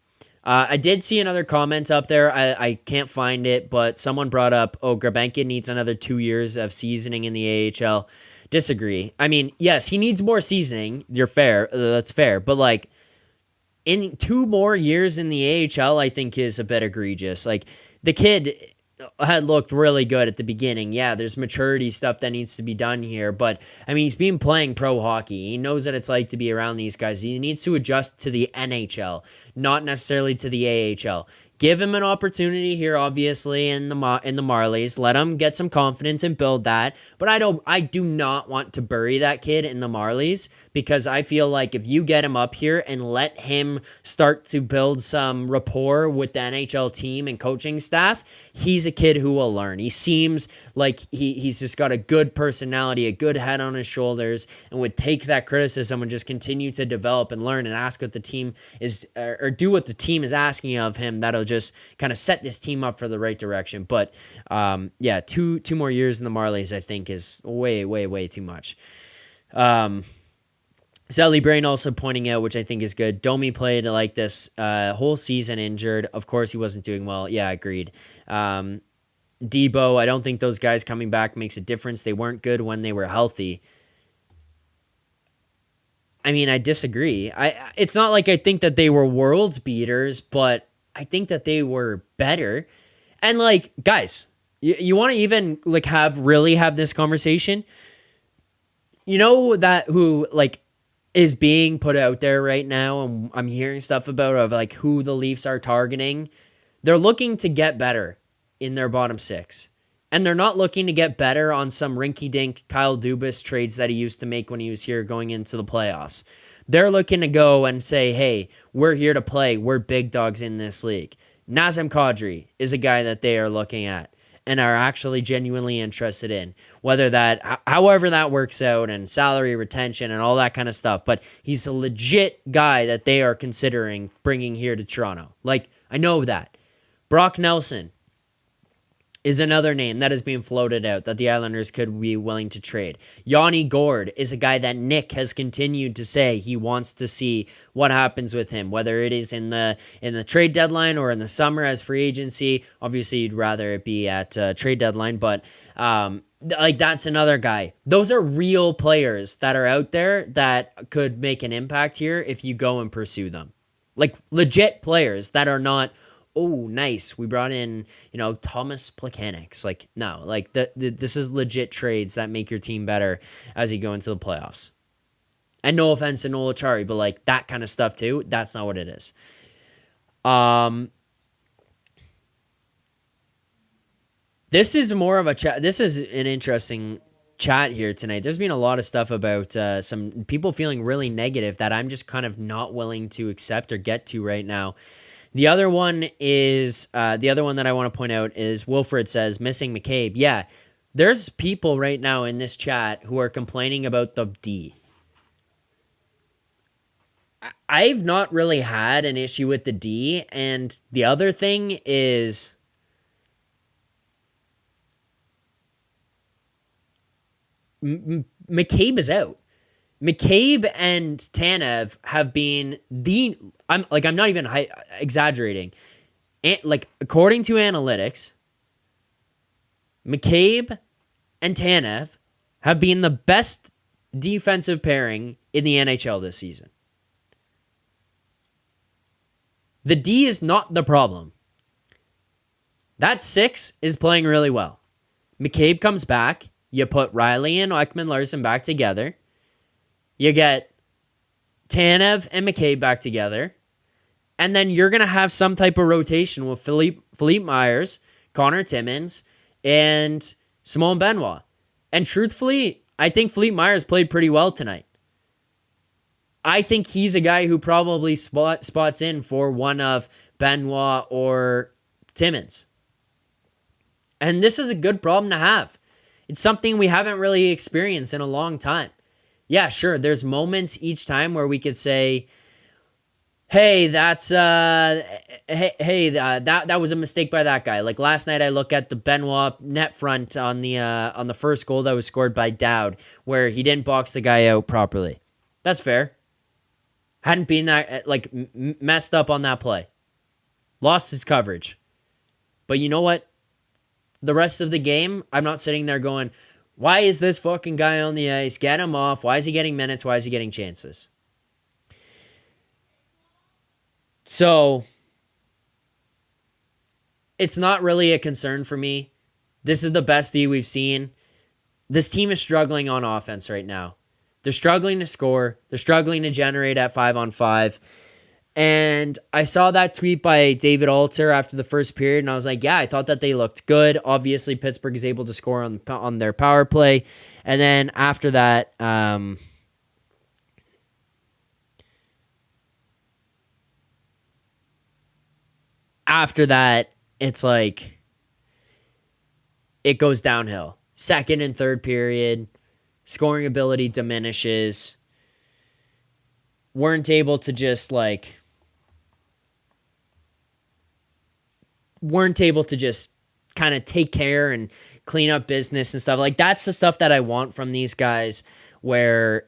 I did see another comment up there. I can't find it, but someone brought up, Grabenkin needs another 2 years of seasoning in the AHL. Disagree. I mean, yes, he needs more seasoning. You're fair. That's fair. But like in 2 more years in the AHL, I think is a bit egregious. Like the kid had looked really good at the beginning. Yeah, there's maturity stuff that needs to be done here. But I mean, he's been playing pro hockey. He knows what it's like to be around these guys. He needs to adjust to the NHL, not necessarily to the AHL. Give him an opportunity here, obviously, in the Marlies. Let him get some confidence and build that. But I do not want to bury that kid in the Marlies, because I feel like if you get him up here and let him start to build some rapport with the NHL team and coaching staff, he's a kid who will learn. He seems like he's just got a good personality, a good head on his shoulders, and would take that criticism and just continue to develop and learn and ask what the team is, or do what the team is asking of him. That'll just kind of set this team up for the right direction. But yeah, two more years in the Marlies, I think, is way, way, way too much. Sally Brain also pointing out, which I think is good, Domi played like this whole season injured. Of course, he wasn't doing well. Yeah, agreed. Debo, I don't think those guys coming back makes a difference. They weren't good when they were healthy. I mean, I disagree. It's not like I think that they were world beaters, but I think that they were better. And like, guys, you want to even like have this conversation? You know that who like is being put out there right now, and I'm hearing stuff about of like who the Leafs are targeting. They're looking to get better in their bottom six. And they're not looking to get better on some rinky-dink Kyle Dubas trades that he used to make when he was here going into the playoffs. They're looking to go and say, hey, we're here to play. We're big dogs in this league. Nazem Kadri is a guy that they are looking at and are actually genuinely interested in. However that works out, and salary retention and all that kind of stuff. But he's a legit guy that they are considering bringing here to Toronto. Like, I know that. Brock Nelson is another name that is being floated out that the Islanders could be willing to trade. Yanni Gourde is a guy that Nick has continued to say he wants to see what happens with him, whether it is in the trade deadline or in the summer as free agency. Obviously, you'd rather it be at trade deadline, but like that's another guy. Those are real players that are out there that could make an impact here if you go and pursue them. Like legit players that are not oh, nice, we brought in, Thomas Plekanec. Like, no, like this is legit trades that make your team better as you go into the playoffs. And no offense to Noel Achari, but like that kind of stuff too, that's not what it is. This is more of a chat. This is an interesting chat here tonight. There's been a lot of stuff about some people feeling really negative that I'm just kind of not willing to accept or get to right now. The other one that I want to point out is Wilfred says missing McCabe. Yeah, there's people right now in this chat who are complaining about the D. I've not really had an issue with the D, and the other thing is McCabe is out. McCabe and Tanev have been I'm not even exaggerating. Like, according to analytics, McCabe and Tanev have been the best defensive pairing in the NHL this season. The D is not the problem. That 6 is playing really well. McCabe comes back. You put Riley and Ekman-Larsson back together. You get Tanev and McCabe back together. And then you're going to have some type of rotation with Philippe Myers, Connor Timmins, and Simone Benoit. And truthfully, I think Philippe Myers played pretty well tonight. I think he's a guy who probably spots in for one of Benoit or Timmins. And this is a good problem to have. It's something we haven't really experienced in a long time. Yeah, sure, there's moments each time where we could say, hey, that was a mistake by that guy. Like last night, I look at the Benoit net front on the first goal that was scored by Dowd, where he didn't box the guy out properly. That's fair. Hadn't been that messed up on that play. Lost his coverage. But you know what? The rest of the game, I'm not sitting there going, why is this fucking guy on the ice? Get him off. Why is he getting minutes? Why is he getting chances? So, it's not really a concern for me. This is the best D we've seen. This team is struggling on offense right now. They're struggling to score. They're struggling to generate at 5-on-5. And I saw that tweet by David Alter after the first period, and I was like, yeah, I thought that they looked good. Obviously, Pittsburgh is able to score on their power play. And then after that, it's like it goes downhill. Second and third period, scoring ability diminishes. Weren't able to just kind of take care and clean up business and stuff. Like, that's the stuff that I want from these guys, where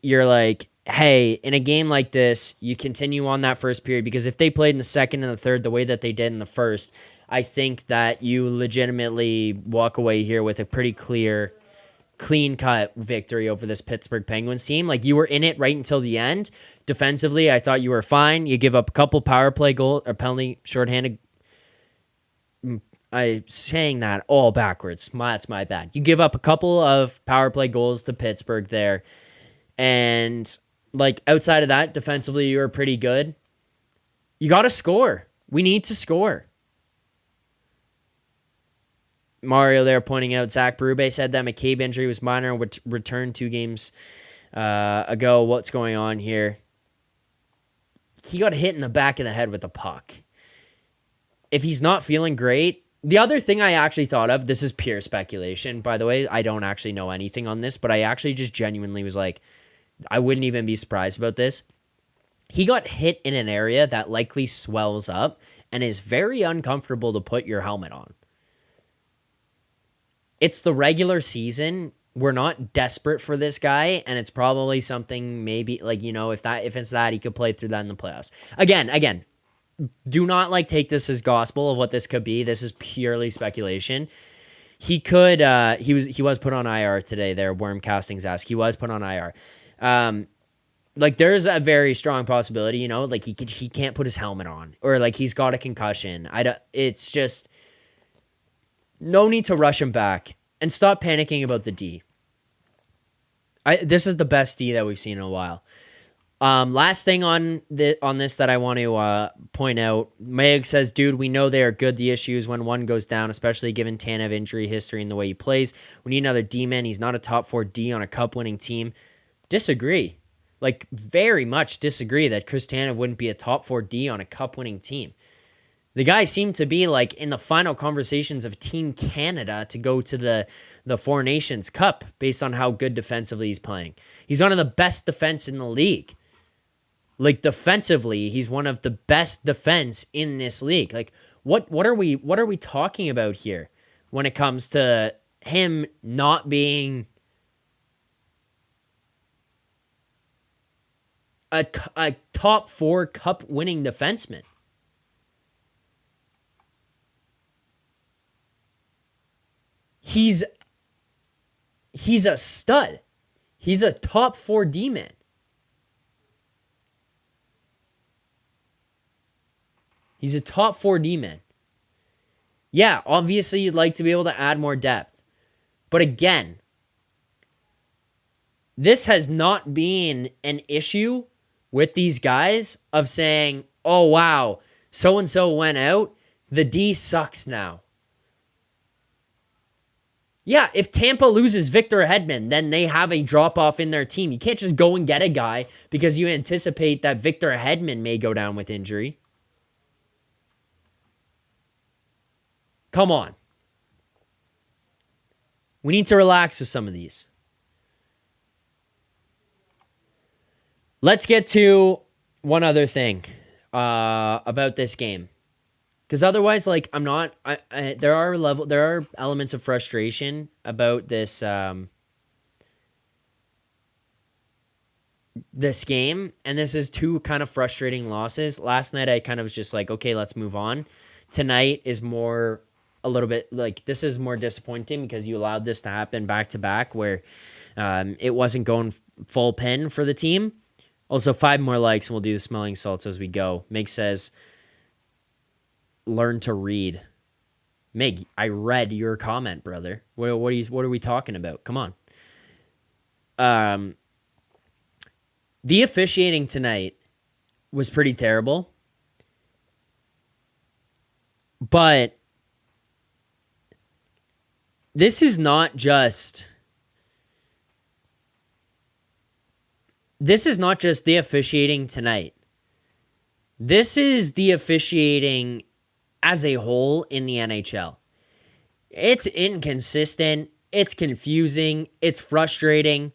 you're like, hey, in a game like this, you continue on that first period, because if they played in the second and the third the way that they did in the first, I think that you legitimately walk away here with a pretty clean-cut victory over this Pittsburgh Penguins team. Like, you were in it right until the end. Defensively, I thought you were fine. You give up a couple power play goal or penalty shorthanded. I'm saying that all backwards. That's my bad. You give up a couple of power play goals to Pittsburgh there. And outside of that, defensively, you were pretty good. You got to score. We need to score. Mario there pointing out Zach Berube said that McCabe injury was minor and would return 2 games ago. What's going on here? He got hit in the back of the head with a puck. If he's not feeling great, the other thing I actually thought of, this is pure speculation, by the way, I don't actually know anything on this, but I actually just genuinely was like, I wouldn't even be surprised about this. He got hit in an area that likely swells up and is very uncomfortable to put your helmet on. It's the regular season. We're not desperate for this guy, and it's probably something maybe if it's that, he could play through that in the playoffs. Again, do not take this as gospel of what this could be. This is purely speculation. He could he was put on IR today there. Worm Castings asked. He was put on IR. Like, there's a very strong possibility, you know, like he can't put his helmet on, or like he's got a concussion. It's just no need to rush him back and stop panicking about the D. This is the best D that we've seen in a while. Last thing on this that I want to point out, Meg says, dude, we know they are good. The issue is when one goes down, especially given Tanev injury history and the way he plays. We need another D-man. He's not a top 4 D on a cup-winning team. Disagree. Like, very much disagree that Chris Tanev wouldn't be a top 4 D on a cup-winning team. The guy seemed to be, like, in the final conversations of Team Canada to go to the Four Nations Cup based on how good defensively he's playing. He's one of the best defense in the league. Like, defensively, he's one of the best defense in this league. Like, what are we talking about here when it comes to him not being a top 4 cup winning defenseman? He's a stud. He's a top 4 D-man. He's a top 4 D-man. Yeah, obviously you'd like to be able to add more depth. But again, this has not been an issue with these guys of saying, oh, wow, so-and-so went out. The D sucks now. Yeah, if Tampa loses Victor Hedman, then they have a drop-off in their team. You can't just go and get a guy because you anticipate that Victor Hedman may go down with injury. Come on. We need to relax with some of these. Let's get to one other thing about this game. Because otherwise, like, there are elements of frustration about this this game, and this is 2 kind of frustrating losses. Last night, I kind of was just like, okay, let's move on. Tonight is a little bit like, this is more disappointing because you allowed this to happen back to back where it wasn't going full pin for the team. Also, 5 more likes and we'll do the smelling salts as we go. Meg says, learn to read. Meg, I read your comment, brother. What are we talking about? Come on. The officiating tonight was pretty terrible. But this is not just the officiating tonight. This is the officiating as a whole in the NHL. It's inconsistent. It's confusing. It's frustrating.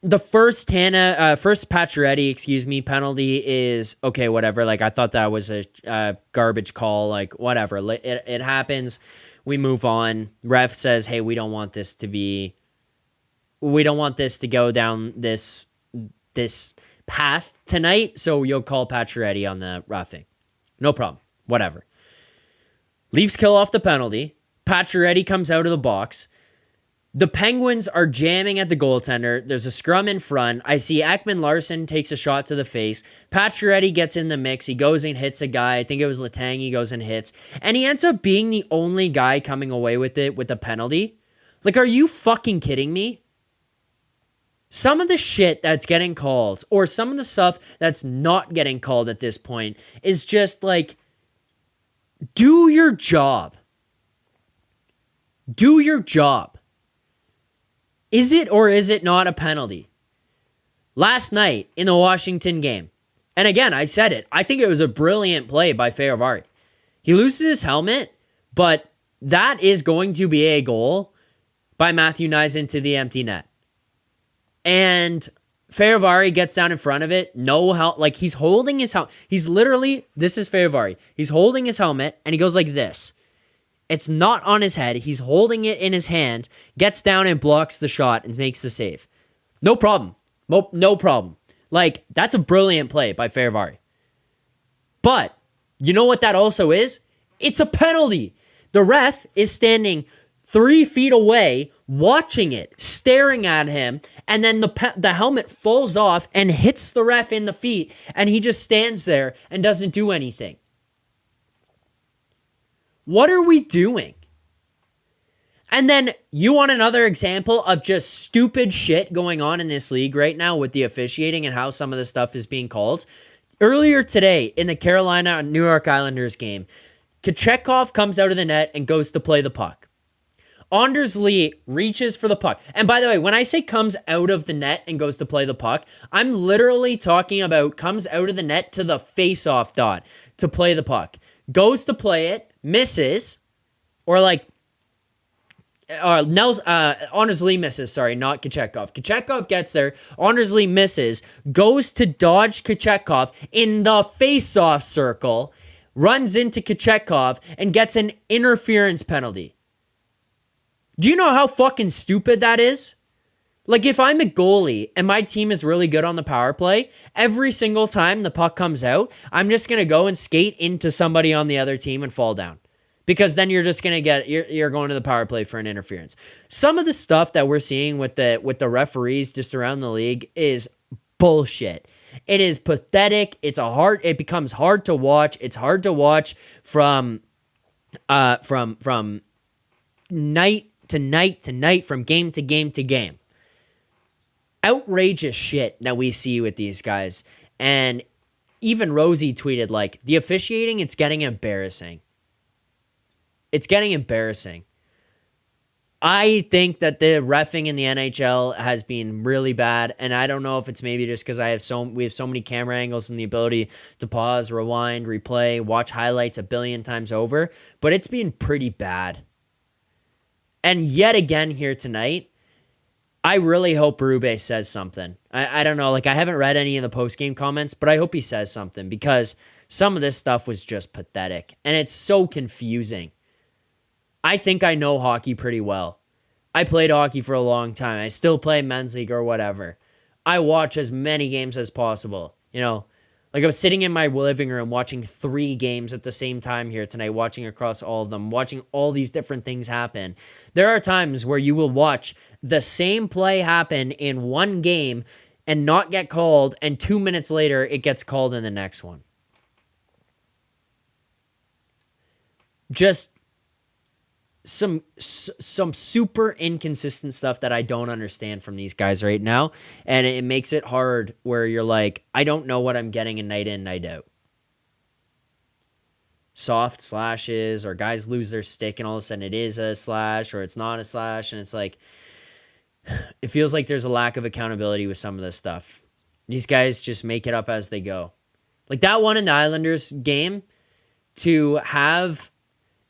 The first Pacioretty, penalty is okay, whatever. Like, I thought that was a garbage call. Like, whatever. It happens. We move on. Ref says, hey, we don't want this to go down this path tonight, so you'll call Pacioretty on the roughing. No problem. Whatever. Leafs kill off the penalty. Pacioretty comes out of the box. The Penguins are jamming at the goaltender. There's a scrum in front. I see Ekman-Larsson takes a shot to the face. Pacioretty gets in the mix. He goes and hits a guy. I think it was Letang. He goes and hits. And he ends up being the only guy coming away with it with the penalty. Like, are you fucking kidding me? Some of the shit that's getting called, or some of the stuff that's not getting called at this point, is just like, do your job. Do your job. Is it or is it not a penalty? Last night in the Washington game, and again, I said it, I think it was a brilliant play by Fehervari. He loses his helmet, but that is going to be a goal by Matthew Nyes into the empty net. And Fehervari gets down in front of it, no help, like he's holding his helmet. He's literally, this is Fehervari. He's holding his helmet and he goes like this. It's not on his head. He's holding it in his hand, gets down and blocks the shot and makes the save. No problem. No problem. Like, that's a brilliant play by Fehervari. But, you know what that also is? It's a penalty. The ref is standing 3 feet away, watching it, staring at him, and then the helmet falls off and hits the ref in the feet, and he just stands there and doesn't do anything. What are we doing? And then you want another example of just stupid shit going on in this league right now with the officiating and how some of this stuff is being called. Earlier today in the Carolina-New York Islanders game, Kochetkov comes out of the net and goes to play the puck. Anders Lee reaches for the puck. And by the way, when I say comes out of the net and goes to play the puck, I'm literally talking about comes out of the net to the face-off dot to play the puck. Goes to play it, misses, or like, Anders Lee misses, sorry, not Kochetkov. Kochetkov gets there, Anders Lee misses, goes to dodge Kochetkov in the face-off circle, runs into Kochetkov, and gets an interference penalty. Do you know how fucking stupid that is? Like, if I'm a goalie and my team is really good on the power play, every single time the puck comes out, I'm just going to go and skate into somebody on the other team and fall down. Because then you're just going to you're going to the power play for an interference. Some of the stuff that we're seeing with the referees just around the league is bullshit. It is pathetic. It becomes hard to watch. It's hard to watch from night to night to night, from game to game to game. Outrageous shit that we see with these guys. And even Rosie tweeted, like, the officiating, it's getting embarrassing. It's getting embarrassing. I think that the reffing in the NHL has been really bad, and I don't know if it's maybe just because we have so many camera angles and the ability to pause, rewind, replay, watch highlights a billion times over, but it's been pretty bad. And yet again here tonight, I really hope Berube says something. I don't know, like, I haven't read any of the post-game comments, but I hope he says something, because some of this stuff was just pathetic, and it's so confusing. I think I know hockey pretty well. I played hockey for a long time. I still play men's league or whatever. I watch as many games as possible. You know, like, I was sitting in my living room watching 3 games at the same time here tonight, watching across all of them, watching all these different things happen. There are times where you will watch the same play happen in one game and not get called, and 2 minutes later, it gets called in the next one. Just some super inconsistent stuff that I don't understand from these guys right now, and it makes it hard where you're like, I don't know what I'm getting in, night out. Soft slashes, or guys lose their stick and all of a sudden it is a slash or it's not a slash, and it's like, it feels like there's a lack of accountability with some of this stuff. These guys just make it up as they go. Like that one in the Islanders game, to have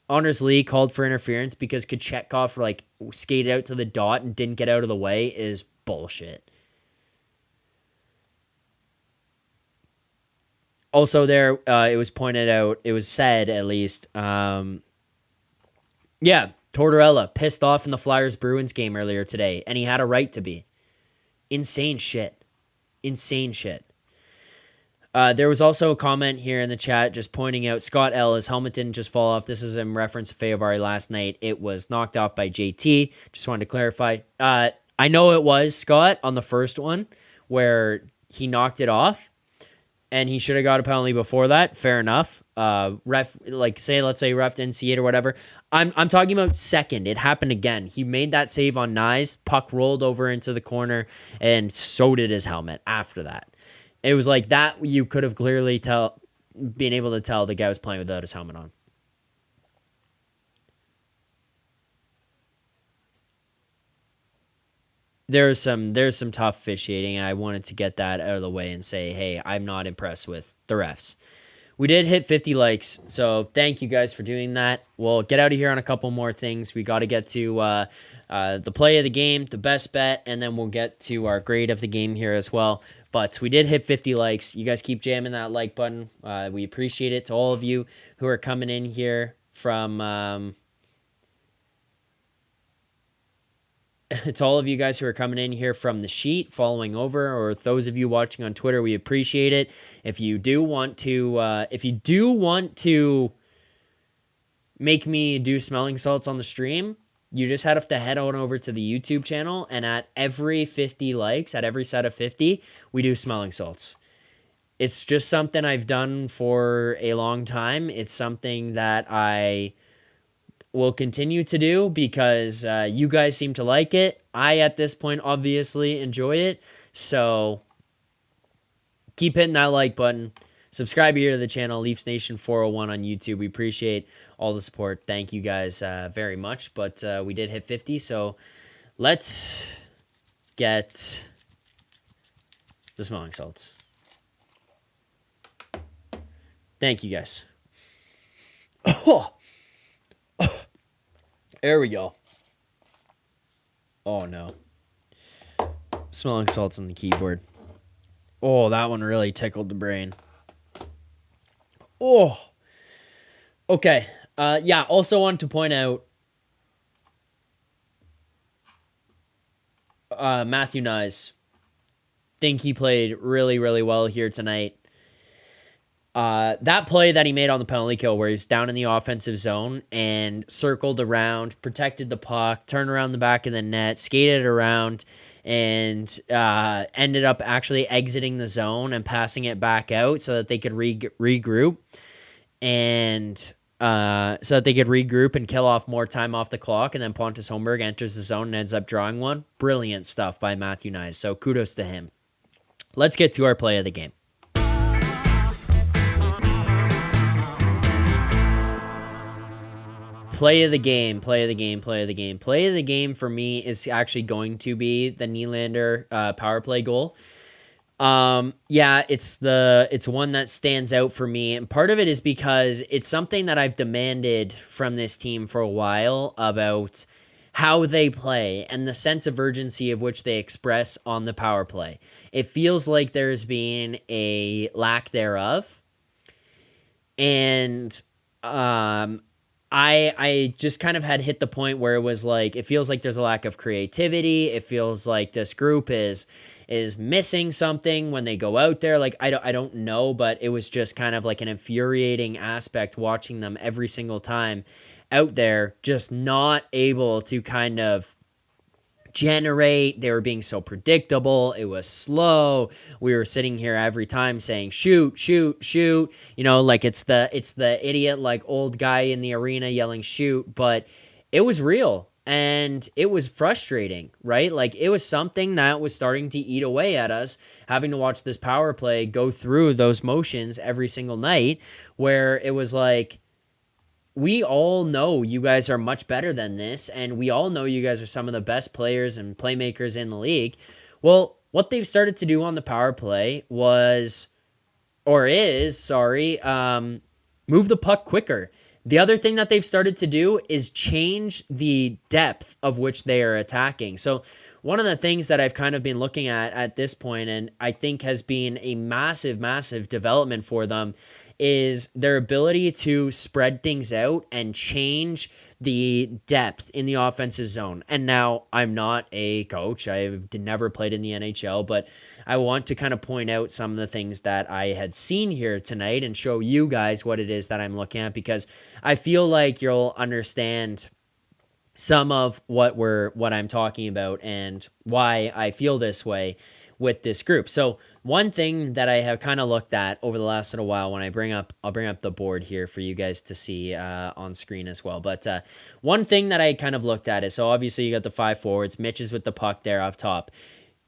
Anders Lee called for interference because Kochetkov like skated out to the dot and didn't get out of the way is bullshit. Also there, it was pointed out, it was said at least, Tortorella pissed off in the Flyers-Bruins game earlier today, and he had a right to be. Insane shit. There was also a comment here in the chat just pointing out Scott L. His helmet didn't just fall off. This is in reference to Feovari last night. It was knocked off by JT. Just wanted to clarify. I know it was Scott on the first one where he knocked it off, and he should have got a penalty before that. Fair enough. Let's say ref didn't see it or whatever. I'm talking about second. It happened again. He made that save on Nyes. Puck rolled over into the corner, and so did his helmet after that. It was like that. You could have clearly been able to tell the guy was playing without his helmet on. There's some tough officiating. I wanted to get that out of the way and say, hey, I'm not impressed with the refs. We did hit 50 likes, so thank you guys for doing that. We'll get out of here on a couple more things. We got to get to the play of the game, the best bet, and then we'll get to our grade of the game here as well. But we did hit 50 likes. You guys keep jamming that like button. We appreciate it. To all of you who are coming in here from... to all of you guys who are coming in here from the sheet, following over, or those of you watching on Twitter, we appreciate it. If you do want to make me do smelling salts on the stream, You just have to head on over to the YouTube channel, and at every 50 likes, at every set of 50, we do smelling salts. It's just something I've done for a long time. It's something that I will continue to do because you guys seem to like it. I, at this point, obviously enjoy it. So keep hitting that like button. Subscribe here to the channel, Leafs Nation 401 on YouTube. We appreciate all the support. Thank you guys very much. But we did hit 50, so let's get the smelling salts. Thank you guys. Oh. There we go. Oh no. Smelling salts on the keyboard. Oh, that one really tickled the brain. Oh. Okay. Yeah, also want to point out Matthew Nyes. Think he played really, really well here tonight. That play that he made on the penalty kill where he's down in the offensive zone and circled around, protected the puck, turned around the back of the net, skated around, and ended up actually exiting the zone and passing it back out so that they could regroup and kill off more time off the clock. And then Pontus Holmberg enters the zone and ends up drawing one. Brilliant stuff by Matthew Nyes. So kudos to him. Let's get to our play of the game. Play of the game for me is actually going to be the Nylander power play goal. Yeah, it's one that stands out for me. And part of it is because it's something that I've demanded from this team for a while about how they play and the sense of urgency of which they express on the power play. It feels like there's been a lack thereof. And, I just kind of had hit the point where it was like, it feels like there's a lack of creativity. It feels like this group is missing something when they go out there. Like, I don't know, but it was just kind of like an infuriating aspect watching them every single time out there, just not able to kind of generate. They were being so predictable. It was slow. We were sitting here every time saying shoot, shoot, shoot, like it's the idiot like old guy in the arena yelling shoot, but it was real and it was frustrating, right? Like it was something that was starting to eat away at us, having to watch this power play go through those motions every single night, where it was like, we all know you guys are much better than this, and we all know you guys are some of the best players and playmakers in the league. Well, what they've started to do on the power play move the puck quicker. The other thing that they've started to do is change the depth of which they are attacking. So one of the things that I've kind of been looking at this point, and I think has been a massive, massive development for them, is their ability to spread things out and change the depth in the offensive zone. And now, I'm not a coach. I've never played in the NHL, but I want to kind of point out some of the things that I had seen here tonight and show you guys what it is that I'm looking at, because I feel like you'll understand some of what I'm talking about and why I feel this way with this group. So one thing that I have kind of looked at over the last little while, when I'll bring up the board here for you guys to see on screen as well. But one thing that I kind of looked at is, so obviously you got the 5 forwards, Mitch is with the puck there up top.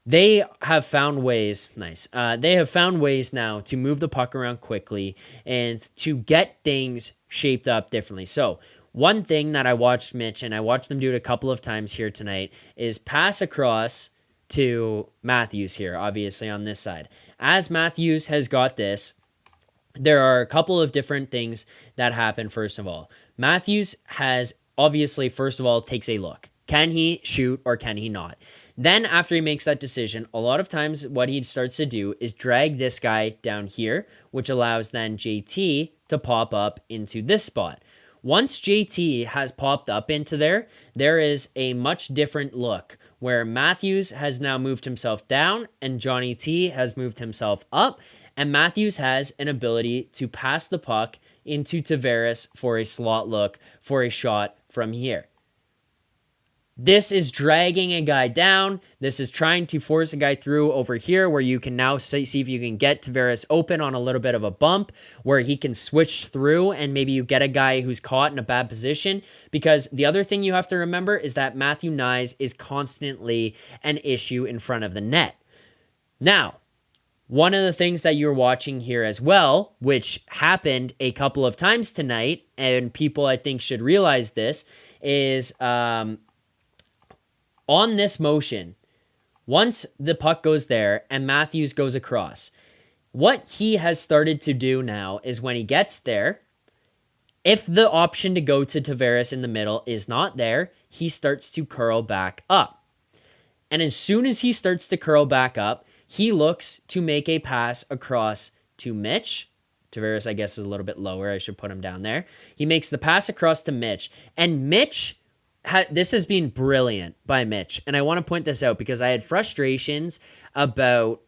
They have found ways, they have found ways now to move the puck around quickly and to get things shaped up differently. So one thing that I watched Mitch, and I watched them do it a couple of times here tonight, is pass across to Matthews here, obviously on this side. As Matthews has got this, there are a couple of different things that happen. First of all, Matthews has obviously, first of all, takes a look. Can he shoot or can he not? Then after he makes that decision, a lot of times what he starts to do is drag this guy down here, which allows then JT to pop up into this spot. Once JT has popped up into there is a much different look, where Matthews has now moved himself down and Johnny T has moved himself up, and Matthews has an ability to pass the puck into Tavares for a slot look, for a shot from here. This is dragging a guy down. This is trying to force a guy through over here where you can now see if you can get Tavares open on a little bit of a bump where he can switch through and maybe you get a guy who's caught in a bad position. Because the other thing you have to remember is that Matthew Nyes is constantly an issue in front of the net. Now, one of the things that you're watching here as well, which happened a couple of times tonight, and people I think should realize this, is on this motion, once the puck goes there and Matthews goes across, what he has started to do now is when he gets there, if the option to go to Tavares in the middle is not there, he starts to curl back up. And as soon as he starts to curl back up, he looks to make a pass across to Mitch. Tavares, I guess, is a little bit lower. I should put him down there. He makes the pass across to Mitch. And Mitch, this has been brilliant by Mitch. And I want to point this out because I had frustrations about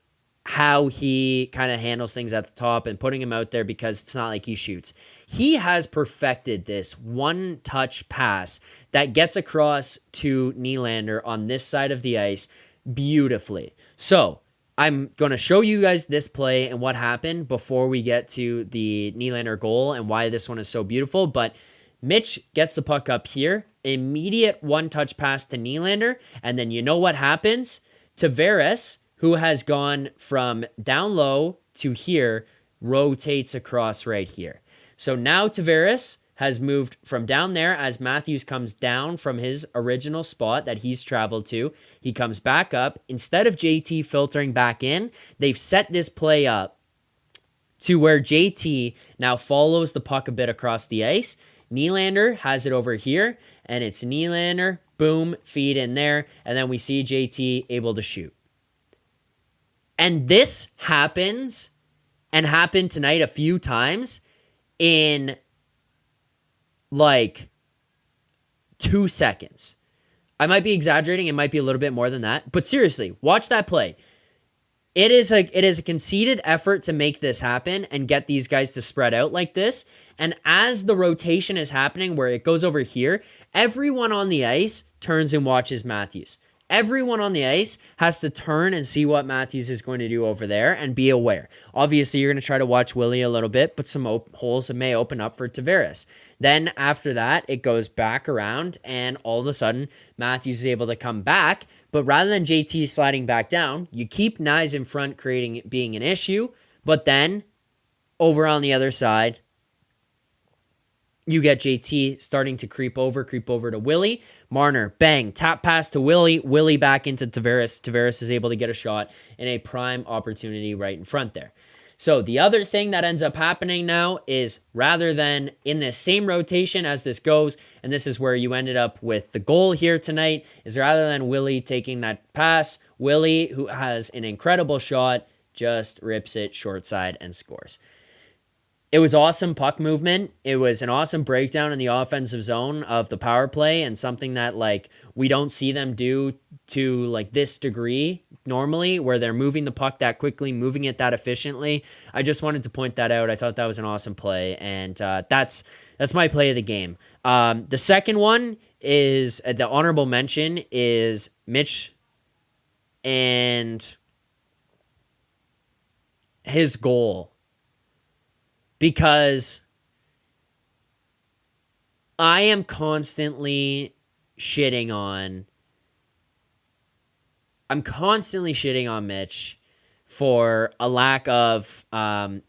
how he kind of handles things at the top and putting him out there because it's not like he shoots. He has perfected this one-touch pass that gets across to Nylander on this side of the ice beautifully. So, I'm going to show you guys this play and what happened before we get to the Nylander goal and why this one is so beautiful. But Mitch gets the puck up here, immediate one-touch pass to Nylander, and then you know what happens? Tavares, who has gone from down low to here, rotates across right here. So now Tavares has moved from down there as Matthews comes down from his original spot that he's traveled to. He comes back up. Instead of JT filtering back in, they've set this play up to where JT now follows the puck a bit across the ice. Nylander has it over here, and it's Nylander, boom, feed in there, and then we see JT able to shoot. And this happens, and happened tonight a few times in like 2 seconds. I might be exaggerating. It might be a little bit more than that. But seriously, watch that play. It is a conceded effort to make this happen and get these guys to spread out like this. And as the rotation is happening where it goes over here, everyone on the ice turns and watches Matthews. Everyone on the ice has to turn and see what Matthews is going to do over there and be aware. Obviously, you're going to try to watch Willie a little bit, but some holes may open up for Tavares. Then after that, it goes back around, and all of a sudden, Matthews is able to come back. But rather than JT sliding back down, you keep Nyes in front, being an issue. But then, over on the other side, you get JT starting to creep over to Willie. Marner, bang, tap pass to Willie. Willie back into Tavares. Tavares is able to get a shot in a prime opportunity right in front there. So the other thing that ends up happening now is rather than in this same rotation as this goes, and this is where you ended up with the goal here tonight, is rather than Willie taking that pass, Willie, who has an incredible shot, just rips it short side and scores. It was awesome puck movement. It was an awesome breakdown in the offensive zone of the power play and something that like we don't see them do to like this degree normally where they're moving the puck that quickly, moving it that efficiently. I just wanted to point that out. I thought that was an awesome play, and that's my play of the game. The second one is the honorable mention is Mitch and his goal. Because I am constantly shitting on Mitch for a lack of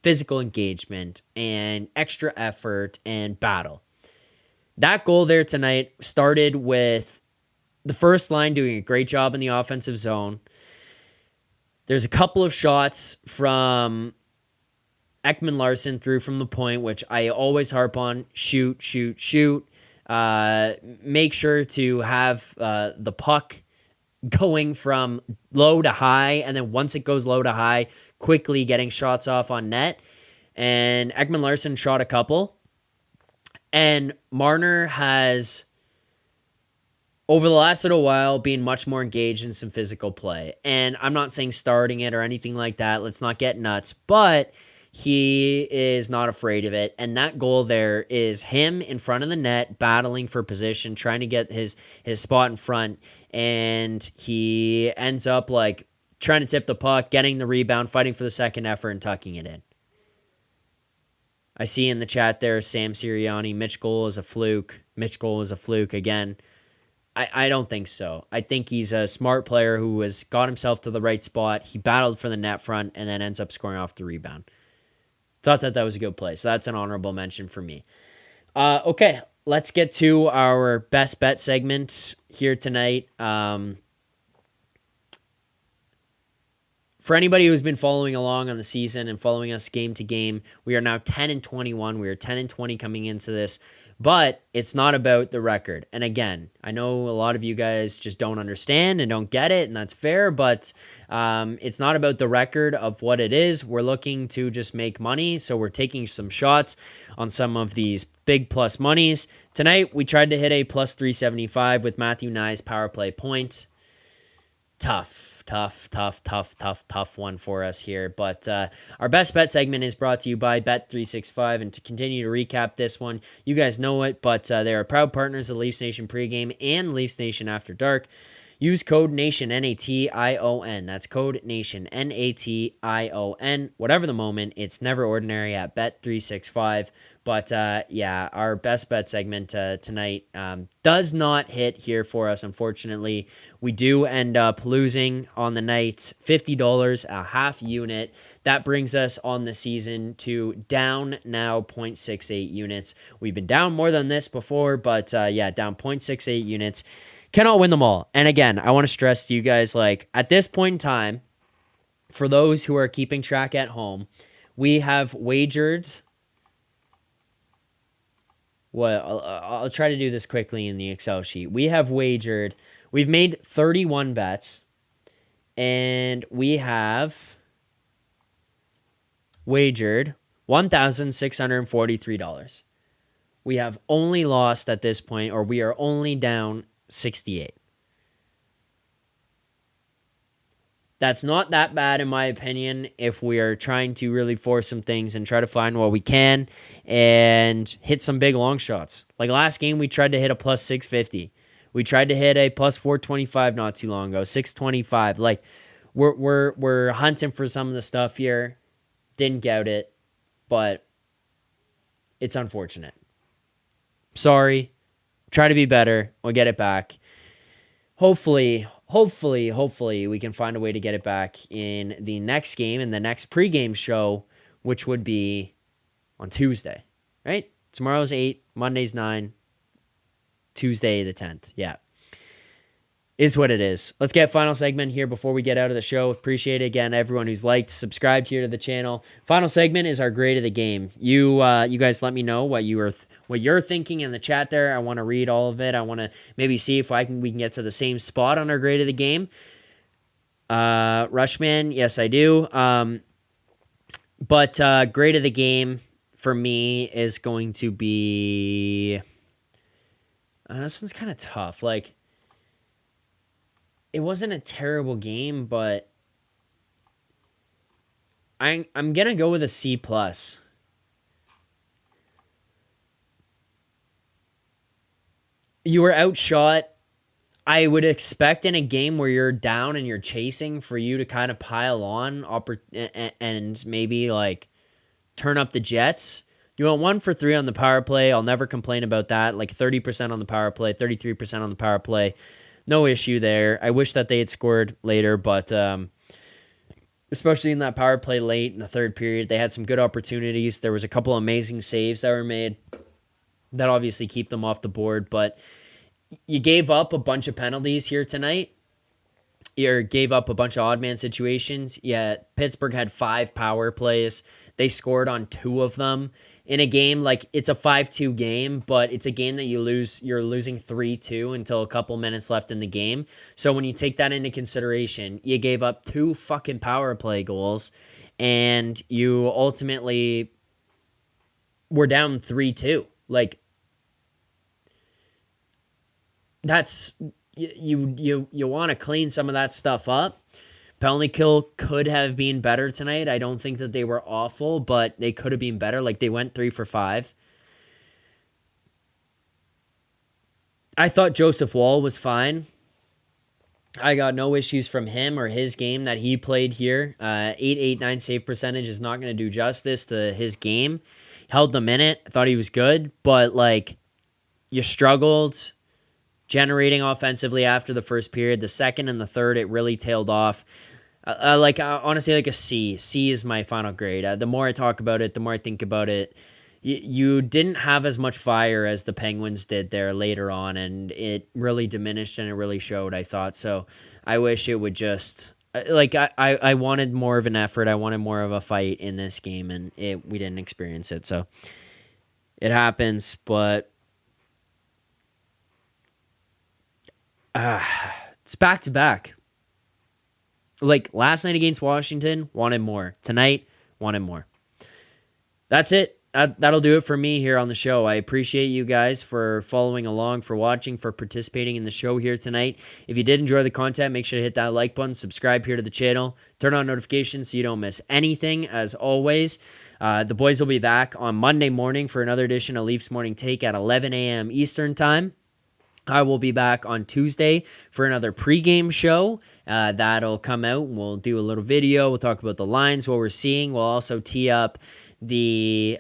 physical engagement and extra effort and battle. That goal there tonight started with the first line doing a great job in the offensive zone. There's a couple of shots from Ekman-Larsson threw from the point, which I always harp on. Shoot. Make sure to have the puck going from low to high, and then once it goes low to high, quickly getting shots off on net. And Ekman-Larsson shot a couple. And Marner has, over the last little while, been much more engaged in some physical play. And I'm not saying starting it or anything like that. Let's not get nuts. But he is not afraid of it. And that goal there is him in front of the net, battling for position, trying to get his spot in front. And he ends up like trying to tip the puck, getting the rebound, fighting for the second effort, and tucking it in. I see in the chat there, Sam Sirianni, Mitch goal is a fluke. Mitch goal is a fluke again. I don't think so. I think he's a smart player who has got himself to the right spot. He battled for the net front and then ends up scoring off the rebound. Thought that was a good play. So that's an honorable mention for me. Okay, let's get to our best bet segment here tonight. For anybody who's been following along on the season and following us game to game, we are now 10-21. We are 10-20 coming into this, but it's not about the record. And again, I know a lot of you guys just don't understand and don't get it, and that's fair, but it's not about the record of what it is. We're looking to just make money, so we're taking some shots on some of these big plus monies. Tonight, we tried to hit a plus 375 with Matthew Nye's power play point. Tough one for us here. But our best bet segment is brought to you by Bet365. And to continue to recap this one, you guys know it, but they are proud partners of Leafs Nation pregame and Leafs Nation after dark. Use code NATION, N-A-T-I-O-N. That's code NATION, N-A-T-I-O-N. Whatever the moment, it's never ordinary at Bet365. But yeah, our best bet segment tonight does not hit here for us, unfortunately. We do end up losing on the night $50 a half unit. That brings us on the season to down now 0.68 units. We've been down more than this before, but yeah, down 0.68 units. Cannot win them all. And again, I want to stress to you guys, like, at this point in time, for those who are keeping track at home, we have wagered... Well, I'll try to do this quickly in the Excel sheet. We've made 31 bets, and we have wagered $1,643. We have only lost at this point, or we are only down 68. That's not that bad, in my opinion, if we are trying to really force some things and try to find what we can and hit some big long shots. Like last game, we tried to hit a plus 650. We tried to hit a plus 425 not too long ago, 625. Like we're hunting for some of the stuff here. Didn't get it, but it's unfortunate. Sorry. Try to be better. We'll get it back. Hopefully, we can find a way to get it back in the next game, in the next pregame show, which would be on Tuesday, right? Tomorrow's 8, Monday's 9, Tuesday the 10th. Yeah. Is what it is. Let's get final segment here before we get out of the show. Appreciate it again, everyone who's liked, subscribed here to the channel. Final segment is our grade of the game. You guys let me know what you're thinking in the chat there. I want to read all of it. I want to maybe see if we can get to the same spot on our grade of the game. Rushman, yes I do. But grade of the game for me is going to be. This one's kind of tough. Like. It wasn't a terrible game, but I'm gonna go with a C+. You were outshot. I would expect in a game where you're down and you're chasing for you to kind of pile on and maybe like turn up the Jets. You went 1 for 3 on the power play. I'll never complain about that. Like 30% on the power play, 33% on the power play. No issue there. I wish that they had scored later, but especially in that power play late in the third period, they had some good opportunities. There was a couple amazing saves that were made that obviously keep them off the board, but you gave up a bunch of penalties here tonight. You gave up a bunch of odd man situations. Yeah, Pittsburgh had 5 power plays. They scored on 2 of them. In a game, like, it's a 5-2 game, but it's a game that you're losing 3-2 until a couple minutes left in the game. So when you take that into consideration, you gave up 2 fucking power play goals, and you ultimately were down 3-2. Like, that's, you want to clean some of that stuff up, Penalty kill could have been better tonight. I don't think that they were awful, but they could have been better. Like, they went 3 for 5. I thought Joseph Wall was fine. I got no issues from him or his game that he played here. 889 save percentage is not going to do justice to his game. Held them in it. I thought he was good, but like, you struggled generating offensively after the first period. The second and the third, it really tailed off. Honestly, like a C. C is my final grade. The more I talk about it, the more I think about it. You didn't have as much fire as the Penguins did there later on, and it really diminished and it really showed, I thought. So I wish it would just, like, I wanted more of an effort. I wanted more of a fight in this game, and we didn't experience it. So it happens, but it's back to back. Like, last night against Washington, wanted more. Tonight, wanted more. That's it. That'll do it for me here on the show. I appreciate you guys for following along, for watching, for participating in the show here tonight. If you did enjoy the content, make sure to hit that like button, subscribe here to the channel, turn on notifications so you don't miss anything. As always, the boys will be back on Monday morning for another edition of Leafs Morning Take at 11 a.m. Eastern Time. I will be back on Tuesday for another pregame show. That'll come out. We'll do a little video. We'll talk about the lines, what we're seeing. We'll also tee up the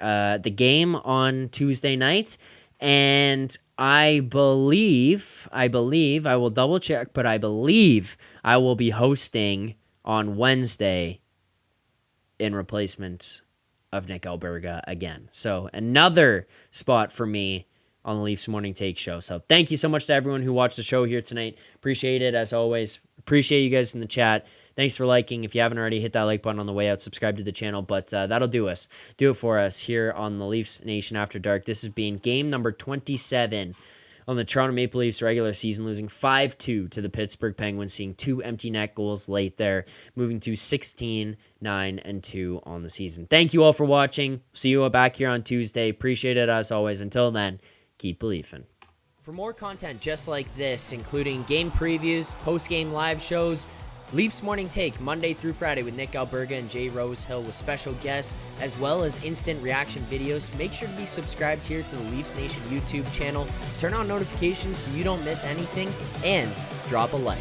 game on Tuesday night. And I believe, I will double check, but I believe I will be hosting on Wednesday in replacement of Nick Alberga again. So another spot for me on the Leafs Morning Take show. So thank you so much to everyone who watched the show here tonight. Appreciate it, as always. Appreciate you guys in the chat. Thanks for liking. If you haven't already, hit that like button on the way out. Subscribe to the channel. But that'll do it for us here on the Leafs Nation After Dark. This has been game number 27 on the Toronto Maple Leafs regular season, losing 5-2 to the Pittsburgh Penguins, seeing 2 empty net goals late there, moving to 16-9-2 on the season. Thank you all for watching. See you all back here on Tuesday. Appreciate it as always. Until then, keep believing. For more content just like this, including game previews, post-game live shows, Leafs Morning Take Monday through Friday with Nick Alberga and Jay Rosehill with special guests, as well as instant reaction videos, make sure to be subscribed here to the Leafs Nation YouTube channel. Turn on notifications so you don't miss anything, and drop a like.